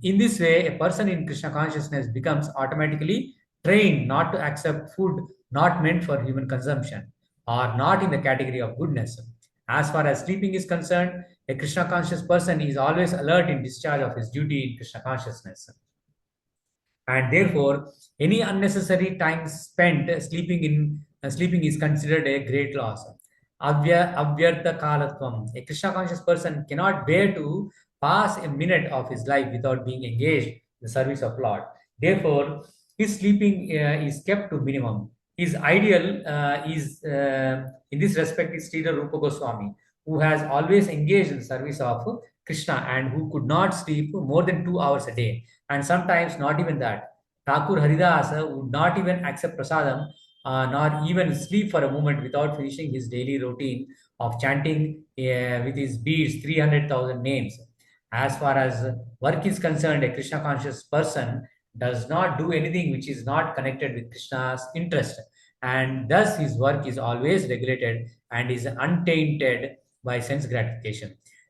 In this way, a person in Krishna consciousness becomes automatically trained not to accept food not meant for human consumption or not in the category of goodness. As far as sleeping is concerned, a Krishna conscious person is always alert in discharge of his duty in Krishna consciousness. And therefore, any unnecessary time spent sleeping is considered a great loss. Avyartha kalatvam. A Krishna conscious person cannot bear to pass a minute of his life without being engaged in the service of Lord. Therefore, his sleeping is kept to minimum. His ideal is in this respect is Sridhar Rupa Goswami, who has always engaged in the service of Krishna and who could not sleep more than 2 hours a day, and sometimes not even that. Thakur Haridasa would not even accept prasadam nor even sleep for a moment without finishing his daily routine of chanting with his beads 300,000 names. As far as work is concerned, a Krishna conscious person does not do anything which is not connected with Krishna's interest, and thus his work is always regulated and is untainted by sense gratification.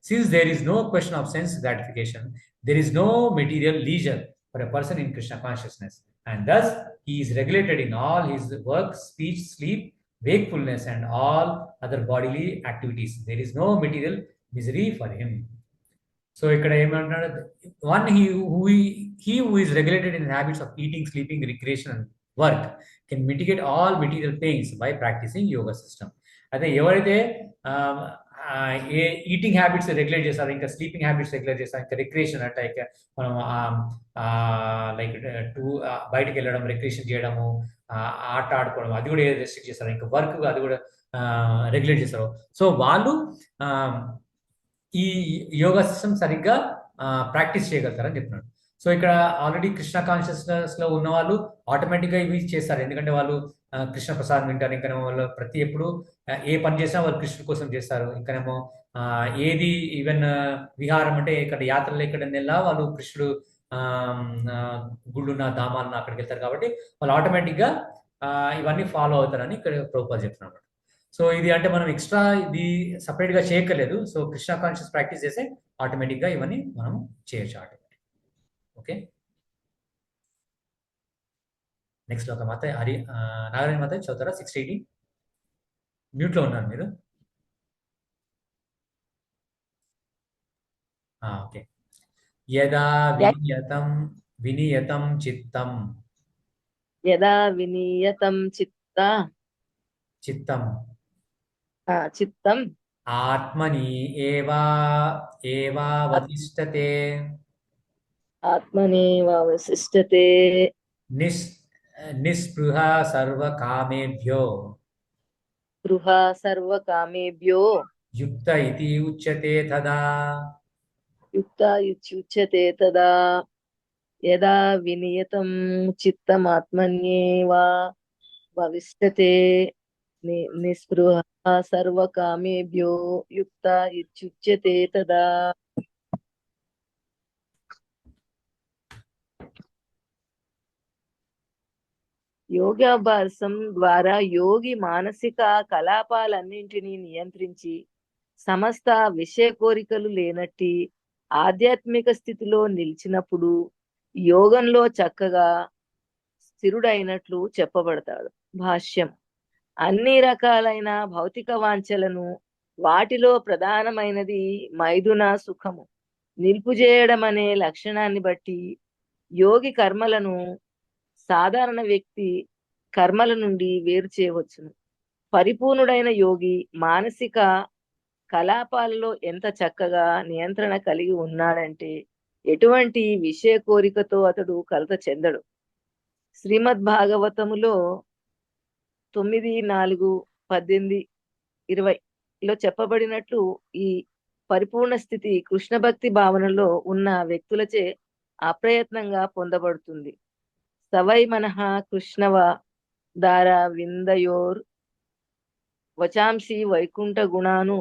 Since there is no question of sense gratification, there is no material leisure for a person in Krishna consciousness, and thus he is regulated in all his work, speech, sleep, wakefulness, and all other bodily activities. There is no material misery for him. So ikkada emantaru, one he who is regulated in habits of eating, sleeping, recreation, and work can mitigate all material pains by practicing yoga system. అయితే ఎవరైతే eating habits regulate చేస్తారు, ఇంకా sleeping habits regulate చేస్తారు, ఇంకా recreation అంటే మనం like బయటకు వెళ్ళడం, రిక్రియేషన్ చేయడము, ఆట ఆడుకోవడం అది కూడా రెస్ట్రిక్ట్ చేస్తారు, ఇంకా వర్క్ అది కూడా రెగ్యులేట్ చేస్తారు. సో వాళ్ళు ఆ, ఈ యోగా సిస్టమ్ సరిగ్గా ప్రాక్టీస్ చేయగలుగుతారని చెప్తున్నాడు. సో ఇక్కడ ఆల్రెడీ కృష్ణ కాన్షియస్నెస్ లో ఉన్న వాళ్ళు ఆటోమేటిక్ గా ఇవి చేస్తారు, ఎందుకంటే వాళ్ళు కృష్ణ ప్రసాదం వింటారు. ఇంకానేమో వాళ్ళు ప్రతి ఎప్పుడు ఏ పని చేసినా వాళ్ళు కృష్ణుడి కోసం చేస్తారు. ఇంకానేమో ఆ, ఏది ఈవెన్ విహారం అంటే ఇక్కడ యాత్రలు ఎక్కడ నెల వాళ్ళు కృష్ణుడు ఆ, ఆ, గుళ్ళున్న ధామాలను అక్కడికి వెళ్తారు కాబట్టి వాళ్ళు ఆటోమేటిక్ గా ఇవన్నీ ఫాలో అవుతారని ఇక్కడ ప్రభుపాద చెప్తున్నారు. సో ఇది అంటే మనం ఎక్స్ట్రా ఇది సపరేట్ గా చేయక్కర్లేదు. సో కృష్ణ కాన్షియస్ ప్రాక్టీస్ చేస్తే ఆటోమేటిక్ గా ఇవన్నీ మనం చేయొచ్చు ఆటోమేటిక్. ఓకే, నెక్స్ట్ ఒక మాత నారాయణ మాత చదువుతారా? 680 మ్యూట్ లో ఉన్నారు మీరు. ఓకే. యదా వినియతం చిత్తం యదా వినియతం చిత్తం చిత్తం ఆత్మని ఏవావతిష్టతే ఆత్మనేవావశిష్టతే నిస్ నిస్పృహ సర్వకామేభ్యో గృహ సర్వకామేభ్యో యుక్త ఇతి ఉచ్యతే తదా. యుక్త ఇత్యుచ్యతే తదా. యదా వినియతం చిత్తమాత్మన్యేవా భవిష్యతే నిస్పృహ సర్వకామేభ్యో యుక్త ఇత్యుచ్యతే తదా. యోగాభ్యాసం ద్వారా యోగి మానసిక కలాపాలన్నింటినీ నియంత్రించి సమస్త విషయ కోరికలు లేనట్టి ఆధ్యాత్మిక స్థితిలో నిలిచినప్పుడు యోగంలో చక్కగా స్థిరుడైనట్లు చెప్పబడతాడు. భాష్యం: అన్ని రకాలైన భౌతిక వాంఛలను, వాటిలో ప్రధానమైనది మైథున సుఖము, నిలుపుజేయడం అనే లక్షణాన్ని బట్టి యోగి కర్మలను సాధారణ వ్యక్తి కర్మల నుండి వేరు చేయవచ్చును. పరిపూర్ణుడైన యోగి మానసిక కలాపాలలో ఎంత చక్కగా నియంత్రణ కలిగి ఉన్నాడంటే ఎటువంటి విషయ కోరికతో అతడు కలత చెందడు. శ్రీమద్ భాగవతములో 9, 4, 18, 20లో చెప్పబడినట్లు ఈ పరిపూర్ణ స్థితి కృష్ణ భక్తి భావనలో ఉన్న వ్యక్తులచే అప్రయత్నంగా పొందబడుతుంది. సవై మనః కృష్ణవ దార విందయోర్ వచాంసి వైకుంఠ గుణాను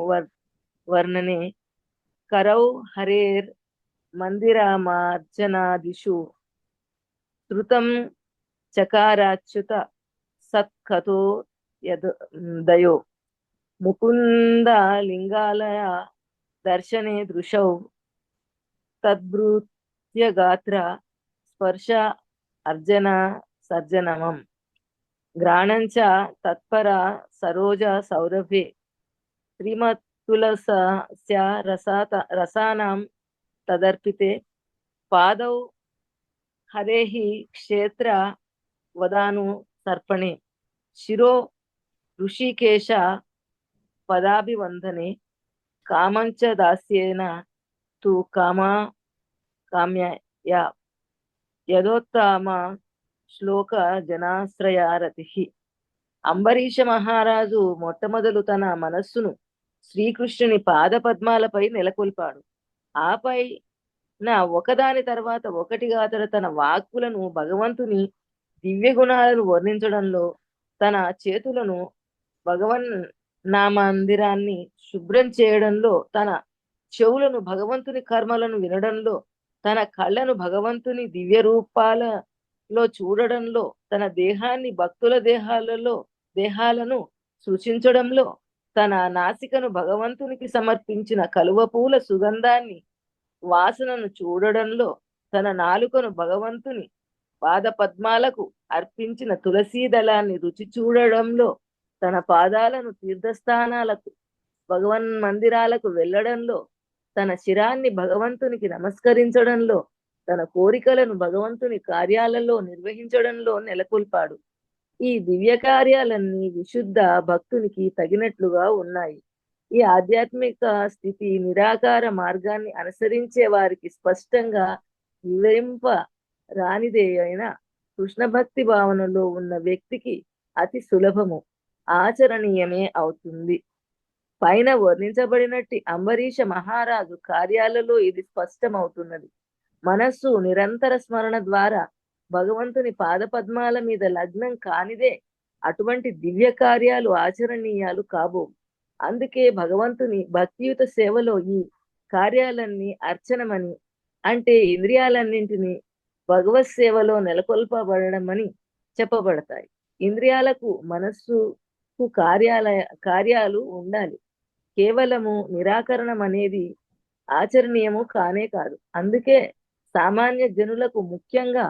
వర్ణనే కరౌ హరేర్ మందిరమార్జనాదిషు శృతం చకారాచ్యుత సత్కథో దయో ముకుంద లింగాలయ దర్శనే దృశౌ తద్భృత్యగాత్ర స్పర్శ అర్జన సర్జనమం గ్రాణంచ తత్పర సరోజ సౌరభే శ్రీమత్తులస్య రసానాం తదర్పితే పాదౌ హరేహి క్షేత్ర వదాను సర్పణే శిరో ఋషికేశ పదాభివందనే కామంచ దాస్యేన తు కామ్యయ యదోత్తమ శ్లోక జనాశ్రయారతి. అంబరీష మహారాజు మొట్టమొదలు తన మనస్సును శ్రీకృష్ణుని పాద పద్మాలపై నెలకొల్పాడు. ఆపై ఒకదాని తర్వాత ఒకటిగా అతడు తన వాక్కులను భగవంతుని దివ్య గుణాలను వర్ణించడంలో, తన చేతులను భగవన్ నామందిరాన్ని శుభ్రం చేయడంలో, తన చెవులను భగవంతుని కర్మలను వినడంలో, తన కళ్ళను భగవంతుని దివ్య రూపాలలో చూడడంలో, తన దేహాన్ని భక్తుల దేహాలను సృష్టించడంలో, తన నాసికను భగవంతునికి సమర్పించిన కలువ పూల సుగంధాన్ని వాసనను చూడడంలో, తన నాలుకను భగవంతుని పాద పద్మాలకు అర్పించిన తులసీ దళాన్ని రుచి చూడడంలో, తన పాదాలను తీర్థస్థానాలకు భగవన్ మందిరాలకు వెళ్ళడంలో, తన శిరాన్ని భగవంతునికి నమస్కరించడంలో, తన కోరికలను భగవంతుని కార్యాలలో నిర్వహించడంలో నెలకొల్పాడు. ఈ దివ్య కార్యాలన్నీ విశుద్ధ భక్తునికి తగినట్లుగా ఉన్నాయి. ఈ ఆధ్యాత్మిక స్థితి నిరాకార మార్గాన్ని అనుసరించే వారికి స్పష్టంగా వివరింప రానిదే అయినా కృష్ణ భక్తి భావనలో ఉన్న వ్యక్తికి అతి సులభము, ఆచరణీయమే అవుతుంది. పైన వర్ణించబడినట్టి అంబరీష మహారాజు కార్యాలలో ఇది స్పష్టమవుతున్నది. మనస్సు నిరంతర స్మరణ ద్వారా భగవంతుని పాదపద్మాల మీద లగ్నం కానిదే అటువంటి దివ్య కార్యాలు ఆచరణీయాలు కాబోవు. అందుకే భగవంతుని భక్తియుత సేవలో ఈ కార్యాలన్నీ అర్చనమని, అంటే ఇంద్రియాలన్నింటినీ భగవత్ సేవలో నెలకొల్పబడమని చెప్పబడతాయి. ఇంద్రియాలకు మనస్సుకు కార్యాలు ఉండాలి. కేవలము నిరాకరణం అనేది ఆచరణీయము కానే కాదు. అందుకే సామాన్య జనులకు, ముఖ్యంగా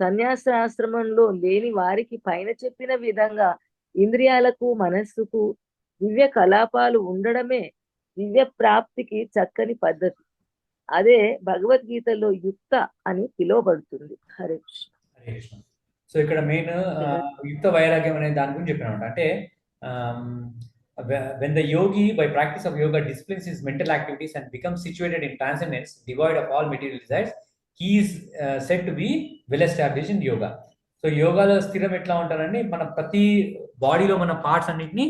సన్యాసాశ్రమంలో లేని వారికి పైన చెప్పిన విధంగా ఇంద్రియాలకు మనస్సుకు దివ్య కలాపాలు ఉండడమే దివ్య ప్రాప్తికి చక్కని పద్ధతి. అదే భగవద్గీతలో యుక్త అని పిలువబడుతుంది. హరే కృష్ణ. హరే కృష్ణ. సో ఇక్కడ మెయిన్ యుక్త వైరాగ్యం అనే దాని గురించి చెప్పినామంట. అంటే when the yogi by practice of yoga disciplines his mental activities and becomes situated in transcendence, devoid of all material desires, he is said to be well established in yoga. So యోగాలో స్థిరం ఎట్లా ఉంటారని, మన ప్రతి బాడీలో మన parts అన్నిటిని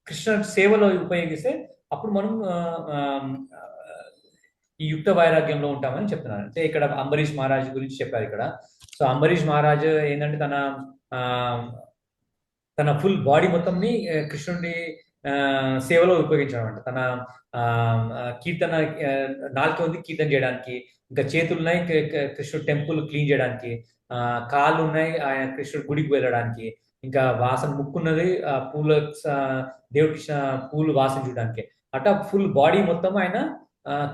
కృష్ణ సేవలో ఉపయోగిస్తే అప్పుడు మనం ఈ యుక్త వైరాగ్యంలో ఉంటామని చెప్తున్నారు. అంటే ఇక్కడ అంబరీష్ మహారాజ్ గురించి చెప్పారు ఇక్కడ. సో అంబరీష్ మహారాజ్ ఏంటంటే తన ఫుల్ బాడీ మొత్తంని కృష్ణుడి సేవలో ఉపయోగించాడు. తన కీర్తన, నాలుక ఉంది కీర్తన చేయడానికి, ఇంకా చేతులు ఉన్నాయి కృష్ణుడు టెంపుల్ క్లీన్ చేయడానికి, కాళ్ళు ఉన్నాయి ఆయన కృష్ణుడు గుడికి వెళ్ళడానికి, ఇంకా వాసన ముక్కున్నది పూల దేవుడికి పూలు వాసన చూడడానికి. అట్లా ఫుల్ బాడీ మొత్తం ఆయన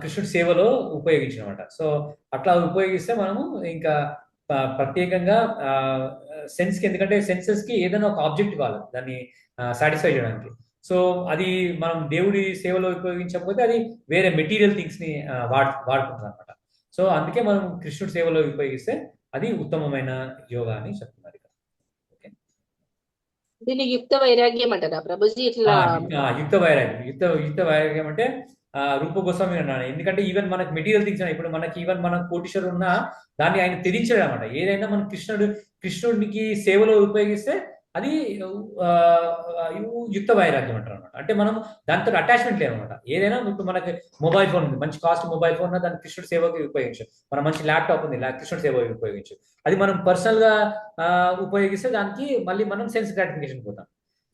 కృష్ణుడి సేవలో ఉపయోగించినమాట. సో అట్లా ఉపయోగిస్తే మనము ఇంకా ప్రత్యేకంగా సెన్స్కి, ఎందుకంటే సెన్సెస్కి ఏదైనా ఒక ఆబ్జెక్ట్ కావాలి దాన్ని సాటిస్ఫై చేయడానికి. సో అది మనం దేవుడి సేవలో ఉపయోగించకపోతే అది వేరే మెటీరియల్ థింగ్స్ని వాడుకుంటుంది అనమాట. సో అందుకే మనం కృష్ణుడి సేవలో ఉపయోగిస్తే అది ఉత్తమమైన యోగా అని చెప్తున్నారు ఇక్కడ. ఓకే, దీన్ని యుక్త వైరాగ్యం అంటారా ప్రభుజీ? ఇట్లా యుక్త వైరాగ్యం, యుక్త వైరాగ్యం అంటే రూప గోస్వామి అన్నాడు. ఎందుకంటే ఈవెన్ మనకు మెటీరియల్ థింగ్స్ ఇప్పుడు మనకి ఈవెన్ మన కోటీశ్వరుడు ఉన్నా దాన్ని ఆయన తెరించాడు అనమాట. ఏదైనా మనం కృష్ణుడికి సేవలో ఉపయోగిస్తే అది యుక్త వైరాగ్యం అంటారు అనమాట. అంటే మనం దాంతో అటాచ్మెంట్ లేదనమాట. ఏదైనా ఇప్పుడు మనకి మొబైల్ ఫోన్ ఉంది, మంచి కాస్ట్ మొబైల్ ఫోన్ దాన్ని కృష్ణుడి సేవకి ఉపయోగించు. మన మంచి ల్యాప్టాప్ ఉంది, కృష్ణుడి సేవకి ఉపయోగించు. అది మనం పర్సనల్ గా ఉపయోగిస్తే దానికి మళ్ళీ మనం సెన్స్ గ్రాటిఫికేషన్ పోతాం.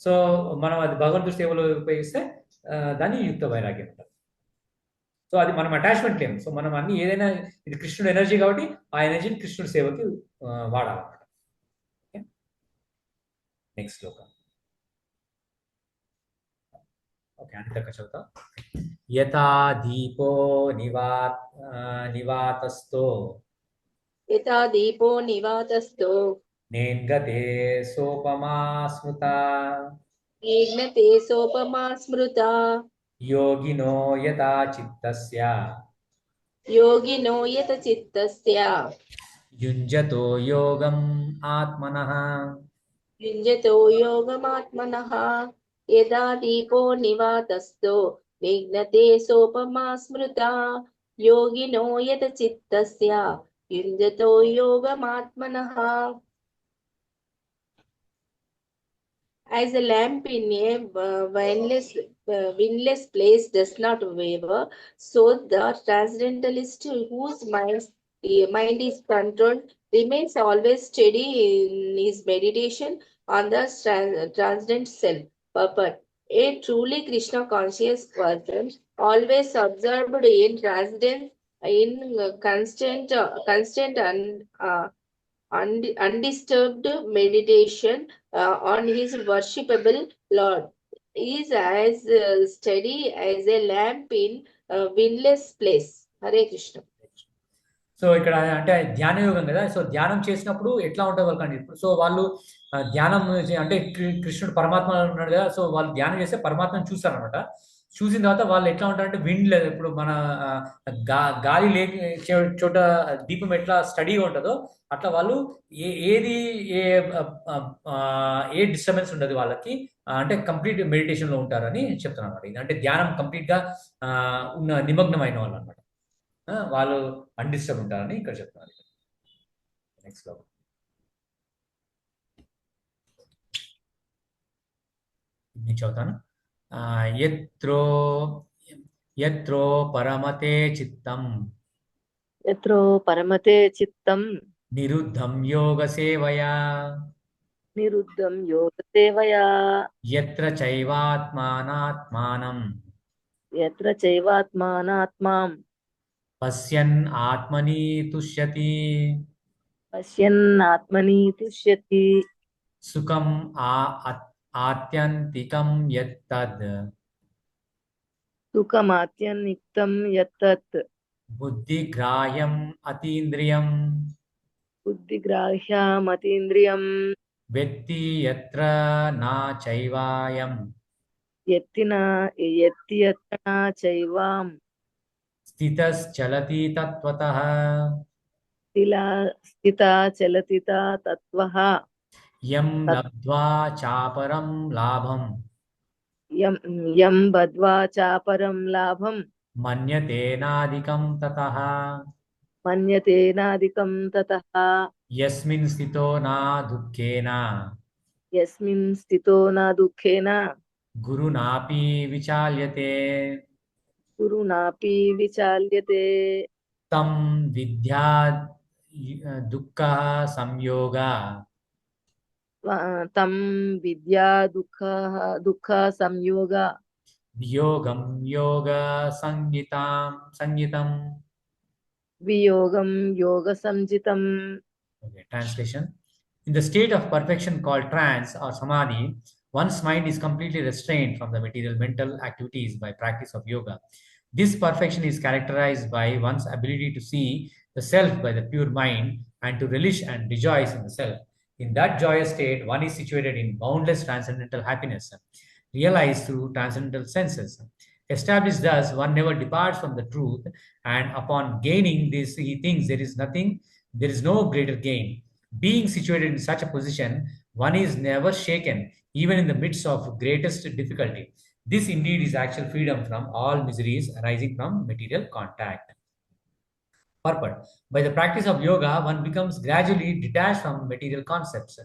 సో మనం అది భగవంతుడి సేవలో ఉపయోగిస్తే దాన్ని యుక్త వైరాగ్యం అంటారు. సో అది మనం అటాచ్మెంట్ లేము. సో మనం అన్ని ఏదైనా ఇది కృష్ణుడు ఎనర్జీ కాబట్టి ఆ ఎనర్జీని కృష్ణుడి సేవకి వాడాలన్నమాట. నెక్స్ట్ శ్లోకం. ఓకే, అనితక్క చదువుతా. యథా దీపో నివాతస్థో నేంగతే సోపమా స్మృతా యోగినో యథా చిత్తస్య యుంజతో యోగం ఆత్మనః యదా దీపో నివాతస్థో నిఘ్నతే సోపమా స్మృతా యోగినో యత చిత్తస్య యుంజతో యోగమాత్మనః. As a lamp in a windless place does not waver, so the transcendentalist whose mind is controlled remains always steady in his meditation on the transcendent self. Purport. A truly Krishna conscious person, always observed in transcendence, in constant and undisturbed meditation on his worshipable Lord, is as steady as a lamp in a windless place. Hare Krishna. So ఇక్కడ అంటే ధ్యాన యోగం కదా. So ధ్యానం చేసినప్పుడు ఎట్లా ఉంటుంది వాళ్ళకండి. So వాళ్ళు ధ్యానం అంటే కృష్ణుడు పరమాత్మ ఉన్నాడు కదా. సో వాళ్ళు ధ్యానం చేస్తే పరమాత్మను చూస్తారనమాట. చూసిన తర్వాత వాళ్ళు ఎట్లా ఉంటారంటే విండ్ లేదు, ఇప్పుడు మన గాలి లేక చోట దీపం ఎట్లా స్టడీగా ఉంటుందో అట్లా వాళ్ళు ఏ డిస్టర్బెన్స్ ఉండదు వాళ్ళకి. అంటే కంప్లీట్ మెడిటేషన్ లో ఉంటారని చెప్తున్నారు అనమాట. ఇది అంటే ధ్యానం కంప్లీట్ గా ఉన్న నిమగ్నమైన వాళ్ళు అనమాట. వాళ్ళు అన్డిస్టర్బ్ ఉంటారని ఇక్కడ చెప్తున్నారు. నెక్స్ట్ లో నేను చదువుతాను. ఎత్రో ఎత్రో పరమతే చిత్తం ఎత్రో పరమతే చిత్తం నిరుద్ధం యోగ సేవయా నిరుద్ధం యోగ సేవయా యత్ర చైవాత్మానాత్మానం యత్ర చైవాత్మానాత్మాం పశ్యన్ ఆత్మని తుష్యతి పశ్యన్నాత్మని తుష్యతి సుఖం ఆత్యంతికం యత్తద్ సుఖమాత్యనిక్తం యత్తత్ బుద్ధిగ్రాహ్యం అతీంద్రియం బుద్ధిగ్రాహ్యమతీంద్రియం వ్యక్తి యత్ర నా చైవాయం ఎత్తి యత్ర చైవాం స్థితశ్చలతి తత్వతః స్థిత చలతి తత్వః యం లబ్ధ్వా చాపరం లాభం యం బద్ధ్వా చాపరం లాభం మన్యతేనాదికం తతః మన్యతేనాదికం తతః యస్మిన్ స్థితో నా దుఃఖేన యస్మిన్ స్థితో న దుఃఖేన గురునాపి విచాల్యతే గురునాపి విచాల్యతే తం విద్యా దుఃఖ సంయోగ తం విద్యా దుఃఖ సంయోగ వియోగం యోగ సంగీతం. వియోగం యోగ సంజితం. Okay, translation. In the state of perfection called trance or samadhi, one's mind is completely restrained from the material mental activities by practice of yoga. This perfection is characterized by one's ability to see the self by the pure mind and to relish and rejoice in the self. In that joyous state, one is situated in boundless transcendental happiness, realized through transcendental senses. Established thus, one never departs from the truth, and upon gaining this, he thinks there is no greater gain. Being situated in such a position, one is never shaken, even in the midst of greatest difficulty. This indeed is actual freedom from all miseries arising from material contact. Purport. By the practice of yoga, one becomes gradually detached from material concepts.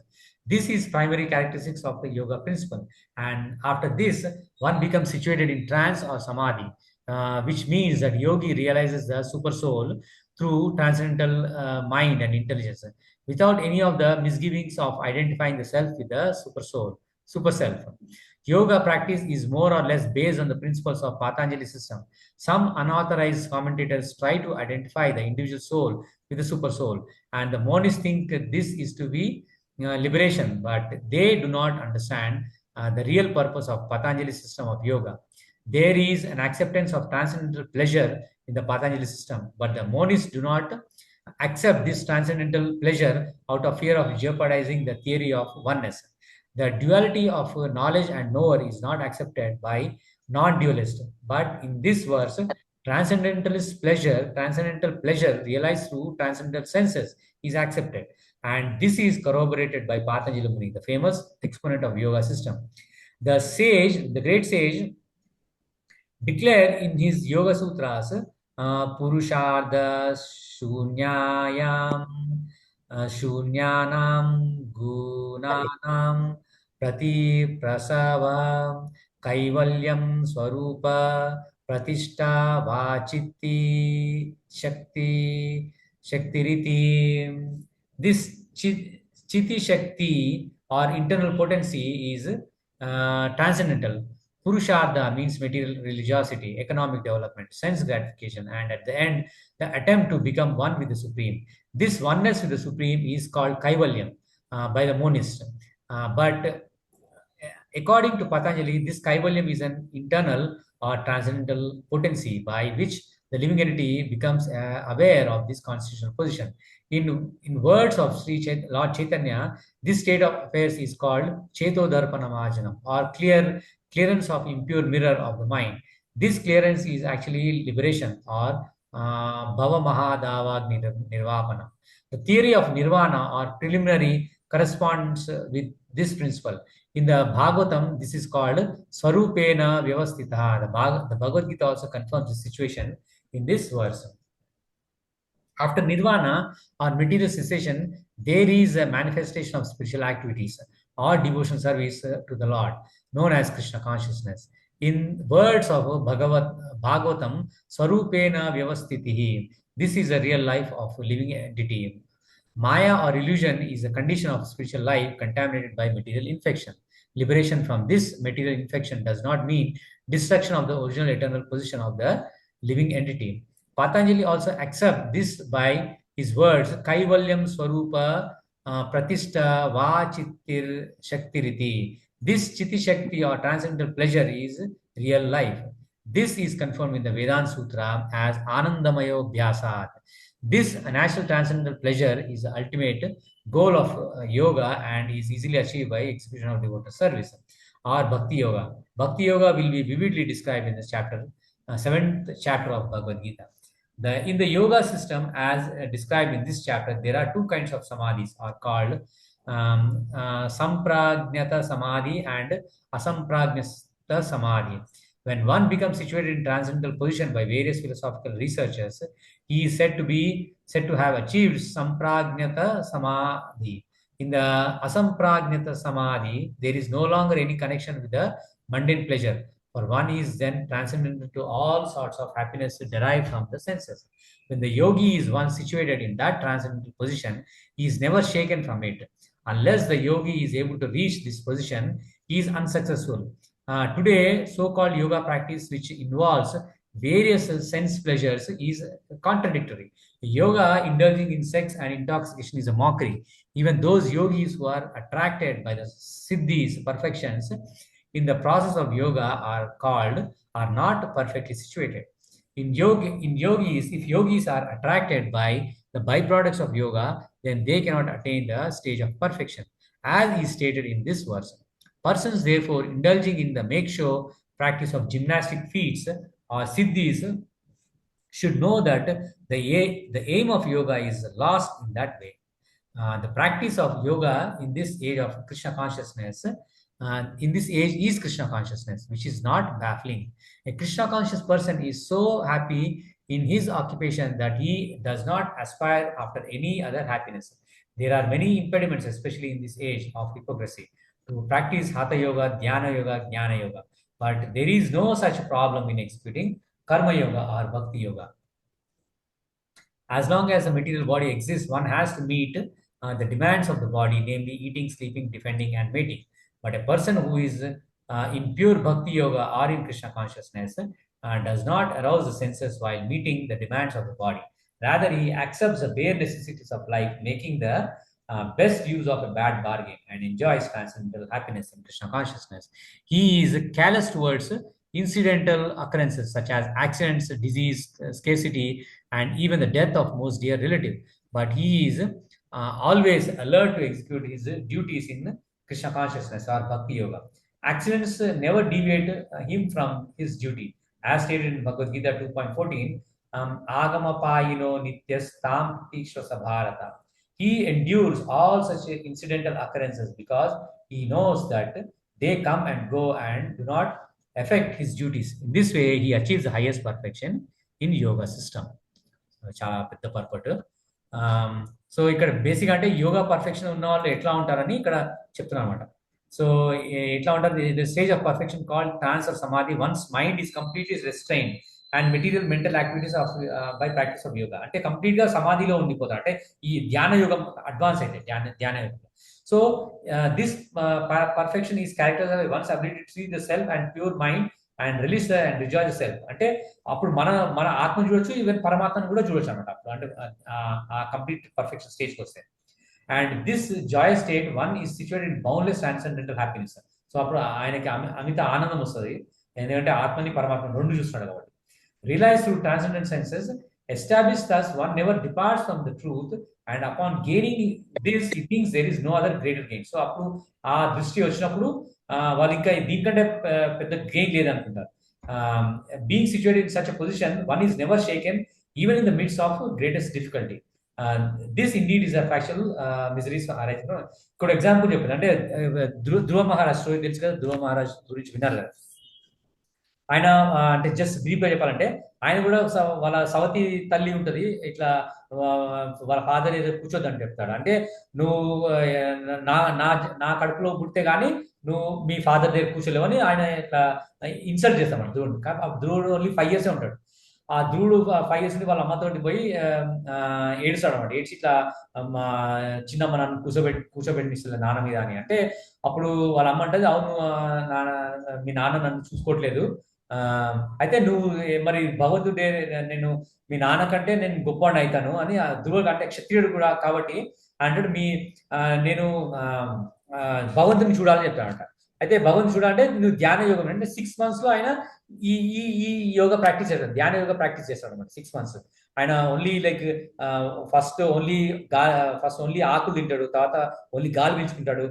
This is primary characteristics of the yoga principle. And after this, one becomes situated in trance or samadhi, which means that yogi realizes the super soul through transcendental mind and intelligence, without any of the misgivings of identifying the self with the super self. Yoga practice is more or less based on the principles of Patanjali system. Some unauthorized commentators try to identify the individual soul with the super soul, and the monists think this is to be liberation, but they do not understand the real purpose of Patanjali system of yoga. There is an acceptance of transcendental pleasure in the Patanjali system, but the monists do not accept this transcendental pleasure out of fear of jeopardizing the theory of oneness. The duality of knowledge and knower is not accepted by non-dualists, but in this verse, transcendental pleasure realized through transcendental senses is accepted. And this is corroborated by Patanjali Muni, the famous exponent of yoga system. The great sage, declared in his Yoga Sutras, Purushartha Shunyanam Gunanam Prati Prasava Kaivalyam Swarupa Pratishta Vachitti Shaktiriti. This Chiti Shakti or internal potency is transcendental. Purushartha means material religiosity, economic development, sense gratification, and at the end, the attempt to become one with the Supreme. This oneness with the Supreme is called Kaivalyam by the monists. But according to Patanjali, this Kaivalyam is an internal or transcendental potency by which the living entity becomes aware of this constitutional position. In words of Lord Chaitanya, this state of affairs is called Chetodarpanamajanam, or clearance of impure mirror of the mind. This clearance is actually liberation, or Bhava Mahadava Nirvapana. The theory of nirvana or preliminary corresponds with this principle. In the Bhagavatam, this is called Swarupena Vyavastita. The Bhagavad Gita also confirms the situation in this verse. After nirvana or material cessation, there is a manifestation of spiritual activities or devotion service to the Lord, known as Krishna consciousness. In words of Bhagavatam, Swarupena Vyavastitihi, this is a real life of living entity. Maya or illusion is a condition of spiritual life contaminated by material infection. Liberation from this material infection does not mean destruction of the original eternal position of the living entity. Patanjali also accepts this by his words, Kaivalyam Swarupa Pratishta Va Chittir Shaktiriti. This Chitti Shakti or transcendental pleasure is real life. This is confirmed in the Vedanta Sutra as Anandamayo Bhyasat. This natural transcendental pleasure is the ultimate goal of yoga and is easily achieved by execution of devotional service or Bhakti Yoga. Bhakti Yoga will be vividly described in this chapter, 7th chapter of Bhagavad Gita. In the yoga system, as described in this chapter, there are two kinds of samadhis are called Samprajnata Samadhi and Asamprajnata Samadhi. When one becomes situated in transcendental position by various philosophical researchers, he is said to have achieved Samprajnata Samadhi. In the Asamprajnata Samadhi, there is no longer any connection with the mundane pleasure, for one is then transcendental to all sorts of happiness derived from the senses. When the yogi is once situated in that transcendental position, he is never shaken from it. Unless the yogi is able to reach this position, he is unsuccessful. Today, so-called yoga practice, which involves various sense pleasures, is contradictory. Yoga indulging in sex and intoxication is a mockery. Even those yogis who are attracted by the siddhis, perfections, in the process of yoga are not perfectly situated. If yogis are attracted by the byproducts of yoga, then they cannot attain the stage of perfection, as is stated in this verse. Persons, therefore, indulging in the make-show practice of gymnastic feats or siddhis should know that the aim of yoga is lost in that way. The practice of yoga in this age of Krishna consciousness, is Krishna consciousness, which is not baffling. A Krishna conscious person is so happy in his occupation that he does not aspire after any other happiness. There are many impediments, especially in this age of hypocrisy, to practice Hatha Yoga, Dhyana Yoga, Jnana Yoga. But there is no such problem in executing Karma Yoga or Bhakti Yoga. As long as the material body exists, one has to meet the demands of the body, namely eating, sleeping, defending, and mating. But a person who is in pure Bhakti Yoga or in Krishna consciousness does not arouse the senses while meeting the demands of the body. Rather, he accepts the bare necessities of life, making the best use of a bad bargain, and enjoys transcendental happiness in Krishna consciousness. He is callous towards incidental occurrences such as accidents, disease, scarcity, and even the death of most dear relative. But he is always alert to execute his duties in Krishna consciousness or Bhakti Yoga. Accidents never deviate him from his duty. As stated in Bhagavad Gita 2.14, Agama Payino Nityastam Tikshvasa Bharata. He endures all such incidental occurrences because he knows that they come and go and do not affect his duties. In this way, he achieves the highest perfection in yoga system. చాలా పెద్ద పర్పట్. So ఇక్కడ basic అంటే yoga perfection ఉన్న వాళ్ళు ఎట్లా ఉంటారని ఇక్కడ చెప్తున్నారు అనమాట. సో ఎట్లా ఉంటారు, the stage of perfection called trance of samadhi once mind is completely restrain and material mental activities of by practice of yoga. అంటే కంప్లీట్ గా సమాధిలో ఉండిపోతారు. అంటే ఈ ధ్యాన యోగం అడ్వాన్స్ అయితే ధ్యాన యోగం. So this perfection is characterized by one's ability to see the self and pure mind and relish and rejoice the self. అంటే అప్పుడు మన ఆత్మ చూడొచ్చు, ఈవెన్ పరమాత్మను కూడా చూడొచ్చు అనమాట అప్పుడు, అంటే ఆ కంప్లీట్ పర్ఫెక్షన్ స్టేజ్కి వస్తే. And this Joy state one is situated in boundless transcendental happiness. So అప్పుడు ఆయనకి అమిత ఆనందం వస్తుంది, ఎందుకంటే ఆత్మని పరమాత్మని రెండు చూస్తున్నాడు కాబట్టి. Realize through transcendent senses establish thus one never departs from the truth and upon gaining this he thinks there is no other greater gain. So అప్పుడు ఆ దృష్టి వచ్చినప్పుడు వాళ్ళు ఇంకా దీనికంటే పెద్ద గెయిన్ లేదనుకుంటారు. Being situated in such a position one is never shaken even in the midst of greatest difficulty. This indeed is a factual miseries arise. ఇక్కడ ఎగ్జాంపుల్ చెప్పారు అంటే ధ్రువ మహారాజ్ స్టోరీ తెలుసు కదా, ధ్రువ మహారాజ్ గురించి విన్నారు కదా. ఆయన అంటే జస్ట్ బ్రీఫ్ గా చెప్పాలంటే ఆయన కూడా వాళ్ళ సవతి తల్లి ఉంటది, ఇట్లా వాళ్ళ ఫాదర్ ఏదో కూర్చోద్దని చెప్తాడు. అంటే నువ్వు నా నా నా కడుపులో పుడితే గానీ నువ్వు మీ ఫాదర్ దగ్గర కూర్చోలేవని ఆయన ఇట్లా ఇన్సల్ట్ చేస్తాడు ధ్రువుడు. ధ్రువుడు ఓన్లీ 5 years ఉంటాడు. ఆ ధ్రువుడు 5 years నుండి వాళ్ళ అమ్మతోటి పోయి ఏడుస్తాడు అనమాట. ఏడ్చి ఇట్లా మా చిన్నమ్మ నన్ను కూర్చోబెట్టిస్తుంది నాన్న మీద అని. అంటే అప్పుడు వాళ్ళ అమ్మ అంటది, అవును నాన్న, మీ నాన్న నన్ను చూసుకోవట్లేదు, అయితే నువ్వు మరి భగవంతుడు నేను మీ నాన్న కంటే నేను గొప్పవాడిని అవుతాను అని. ఆ ధ్రువుడు అంటే క్షత్రియుడు కూడా కాబట్టి అంటే నేను భగవంతుని చూడాలని చెప్తాడంట. అయితే భగవంతుని చూడాలంటే నువ్వు ధ్యాన యోగం అంటే 6 months లో ఆయన ఈ ఈ ఈ యోగా ప్రాక్టీస్ చేస్తాడు, ధ్యాన యోగా ప్రాక్టీస్ చేస్తాడు అనమాట 6 months. ఆయన ఓన్లీ లైక్ ఫస్ట్ ఓన్లీ ఆకులు తింటాడు, తర్వాత ఓన్లీ గాలి పీల్చుకుంటాడు,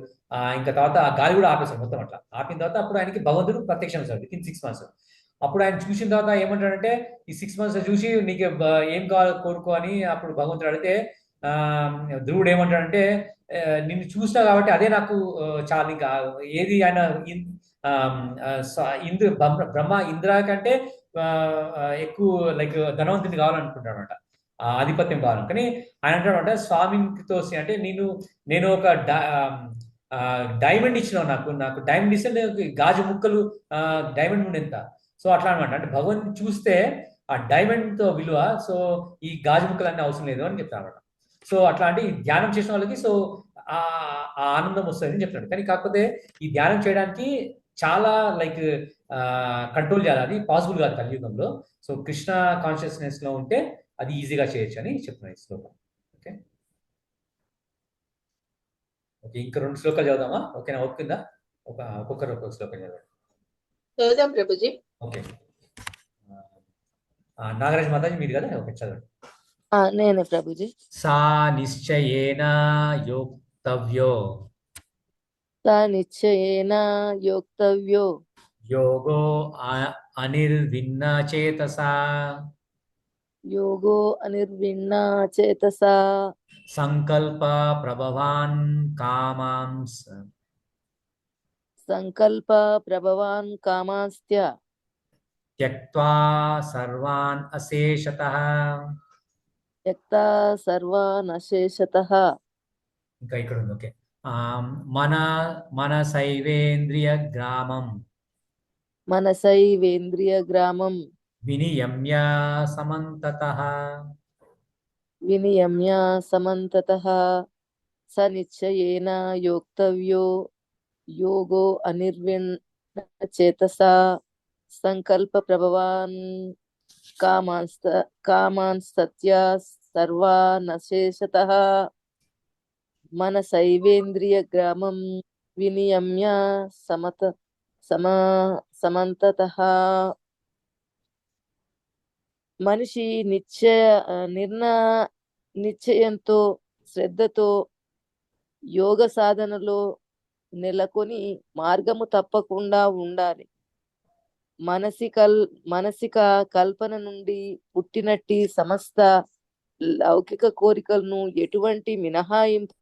ఇంకా తర్వాత ఆ గాలి కూడా ఆపేస్తాడు మొత్తం. అట్లా ఆపిన తర్వాత అప్పుడు ఆయనకి భగవంతుడు ప్రత్యక్షం అవుతాడు వితిన్ 6 months. అప్పుడు ఆయన చూసిన తర్వాత ఏమంటాడంటే ఈ 6 months చూసి నీకు ఏం కావాలో కోరుకో అని అప్పుడు భగవంతుడు అడిగితే ధ్రువుడు ఏమంటాడంటే నిన్ను చూసినా కాబట్టి అదే నాకు చాలు, ఇంకా ఏది ఆయన బ్రహ్మ ఇంద్ర కంటే ఎక్కువ లైక్ ధనవంతుని కావాలనుకుంటాడు అనమాట, ఆధిపత్యం కావాలని. కానీ ఆయన అంటాడంట స్వామితో అంటే నేను ఒక డైమండ్ ఇచ్చినావు నాకు డైమండ్ ఇస్తే గాజు ముక్కలు డైమండ్ నుండి ఎంత. సో అట్లా అనమాట. అంటే భగవంతుని చూస్తే ఆ డైమండ్ తో విలువ, సో ఈ గాజు ముక్కలు అన్నీ అవసరం లేదు అని చెప్తాను అనమాట. సో అట్లా అంటే ఈ ధ్యానం చేసిన వాళ్ళకి సో ఆ ఆనందం వస్తుంది అని చెప్తాడు. కానీ కాకపోతే ఈ ధ్యానం చేయడానికి చాలా లైక్ కంట్రోల్ చేయాలి, అది పాసిబుల్ కాదు కలియుగంలో. సో కృష్ణ కాన్షియస్నెస్ లో ఉంటే అది ఈజీగా చేయొచ్చు అని చెప్తున్నాను ఈ శ్లోకం. ఓకే ఓకే, ఇంకా 2 శ్లోకాలు చదువుదామా? ఓకేనా, ఒప్పుకుందా? ఒక్కొక్కరు ఒక్కొక్క శ్లోకం చదవండి. చదువుదాం ప్రభుజీ. ఓకే, నాగరాజ్ మాతాజీ మీరు కదా, ఓకే చదవండి. నేనే ప్రభుజీ. సా నిశ్చయేన యోక్తవ్యో నిశ్చయేన యోక్తవ్యో యోగో అనిర్విన్న చేతసా యోగో అనిర్విన్నా చేతసా సంకల్ప ప్రభవాన్ కామాంస్ సంకల్ప ప్రభవాన్ కామాస్త్య త్యక్త్వా సర్వాన్ అశేషతః. త్యక్తా సర్వాన్ అశేషతః. ఇంకా ఇక్కడ ఉంది. ఓకే, మనసైవేంద్రియ గ్రామం మనసైవేంద్రియ గ్రామం వినియమ్య సమంతతః. వినియమ్య సమంతతః. స నిశ్చయేన యోక్తవ్యో యోగో అనిర్విన్న చేతసా సంకల్ప ప్రభవాన్ కామాన్ సత్య సర్వానశేషతః. మనసైవేంద్రియ గ్రామం వినియమ్య సమంతతః. మనిషి నిశ్చయంతో శ్రద్ధతో యోగ సాధనలో నెలకొని మార్గము తప్పకుండా ఉండాలి. మానసిక కల్పన నుండి పుట్టినట్టి సమస్త లౌకిక కోరికలను ఎటువంటి మినహాయింపు